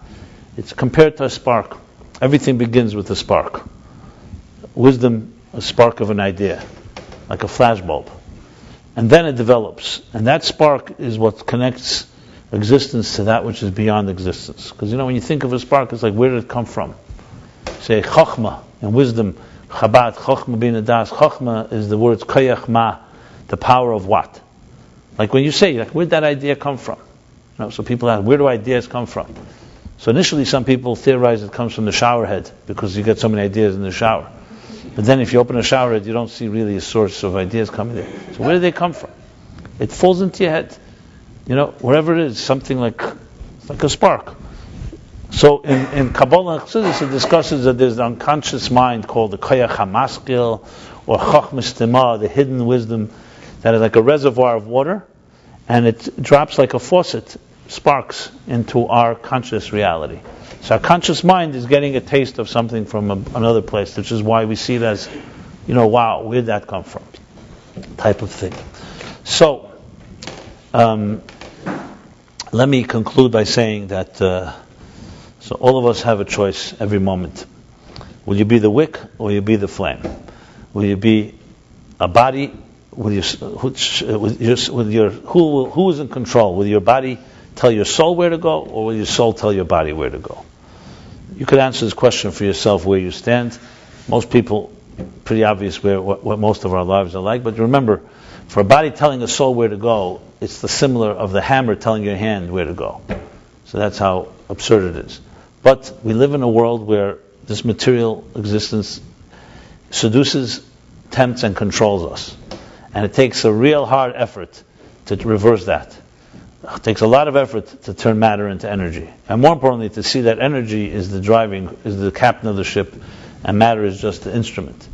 It's compared to a spark. Everything begins with a spark. Wisdom, a spark of an idea, like a flashbulb. And then it develops. And that spark is what connects existence to that which is beyond existence. Because when you think of a spark, it's like, where did it come from? Say, chachma, and wisdom, Chabad, chachma bin adas. Chachma is the words koyach ma, the power of what? Like when you say, where did that idea come from? So people ask, where do ideas come from? So initially some people theorize it comes from the shower head, because you get so many ideas in the shower. But then if you open a shower head, you don't see really a source of ideas coming there. So where do they come from? It falls into your head. Wherever it is, something like a spark. So in Kabbalah and Chassidus, it discusses that there's the unconscious mind called the koyach hamaskil, or chachma stima, the hidden wisdom, that is like a reservoir of water, and it drops like a faucet, sparks into our conscious reality. So our conscious mind is getting a taste of something from another place, which is why we see it as, wow, where'd that come from? Type of thing. So, let me conclude by saying that, so all of us have a choice every moment. Will you be the wick or will you be the flame? Will you be a body? Who is in control? Will your body tell your soul where to go, or will your soul tell your body where to go? You could answer this question for yourself where you stand. Most people, pretty obvious what most of our lives are like, but remember, for a body telling a soul where to go, it's the similar of the hammer telling your hand where to go. So that's how absurd it is. But we live in a world where this material existence seduces, tempts, and controls us. And it takes a real hard effort to reverse that. It takes a lot of effort to turn matter into energy. And more importantly, to see that energy is the captain of the ship, and matter is just the instrument.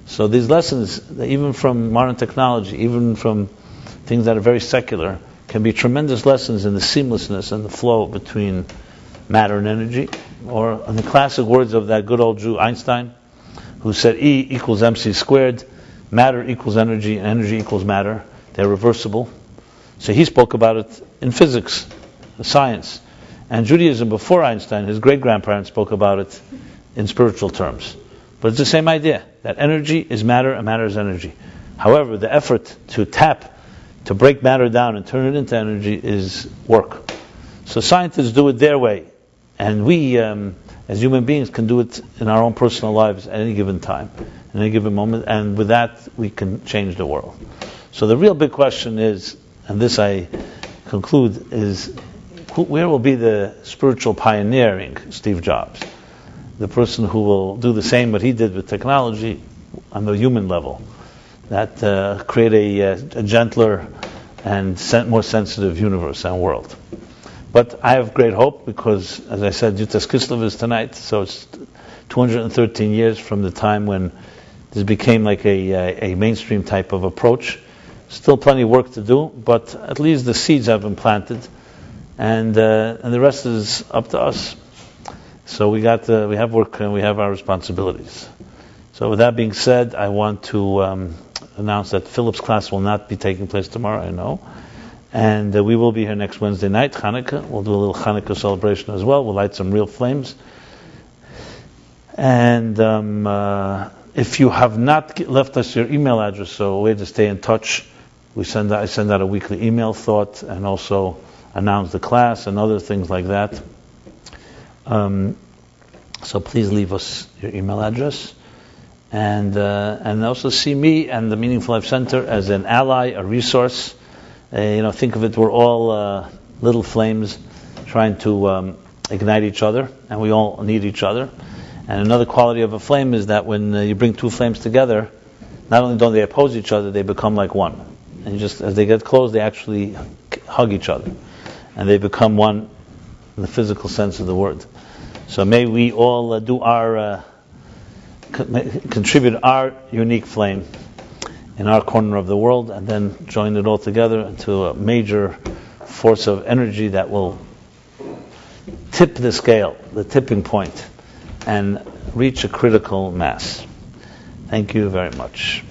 So these lessons, even from modern technology, even from things that are very secular, can be tremendous lessons in the seamlessness and the flow between matter and energy. Or in the classic words of that good old Jew, Einstein, who said E equals mc squared, matter equals energy, and energy equals matter. They're reversible. So he spoke about it in physics, science. And Judaism, before Einstein, his great-grandparents spoke about it in spiritual terms. But it's the same idea, that energy is matter and matter is energy. However, the effort to break matter down and turn it into energy is work. So scientists do it their way. And we, as human beings, can do it in our own personal lives at any given time, at any given moment. And with that, we can change the world. So the real big question is, and this I conclude, is where will be the spiritual pioneering Steve Jobs? The person who will do the same what he did with technology on the human level, that create a gentler and more sensitive universe and world. But I have great hope because, as I said, Yutas Kislev is tonight, so it's 213 years from the time when this became like a mainstream type of approach. Still plenty of work to do, but at least the seeds have been planted, and the rest is up to us. So we have work and we have our responsibilities. So with that being said, I want to announce that Philip's class will not be taking place tomorrow, I know. And we will be here next Wednesday night, Hanukkah. We'll do a little Hanukkah celebration as well. We'll light some real flames. And if you have not left us your email address, so a way to stay in touch, I send out a weekly email thought and also announce the class and other things like that. So please leave us your email address. And also see me and the Meaningful Life Center as an ally, a resource. Think of it, we're all little flames trying to ignite each other, and we all need each other. And another quality of a flame is that when you bring two flames together, not only don't they oppose each other, they become like one. And just as they get close, they actually hug each other, and they become one in the physical sense of the word. So may we all do our contribute our unique flame in our corner of the world, and then join it all together into a major force of energy that will tip the scale, the tipping point, and reach a critical mass. Thank you very much.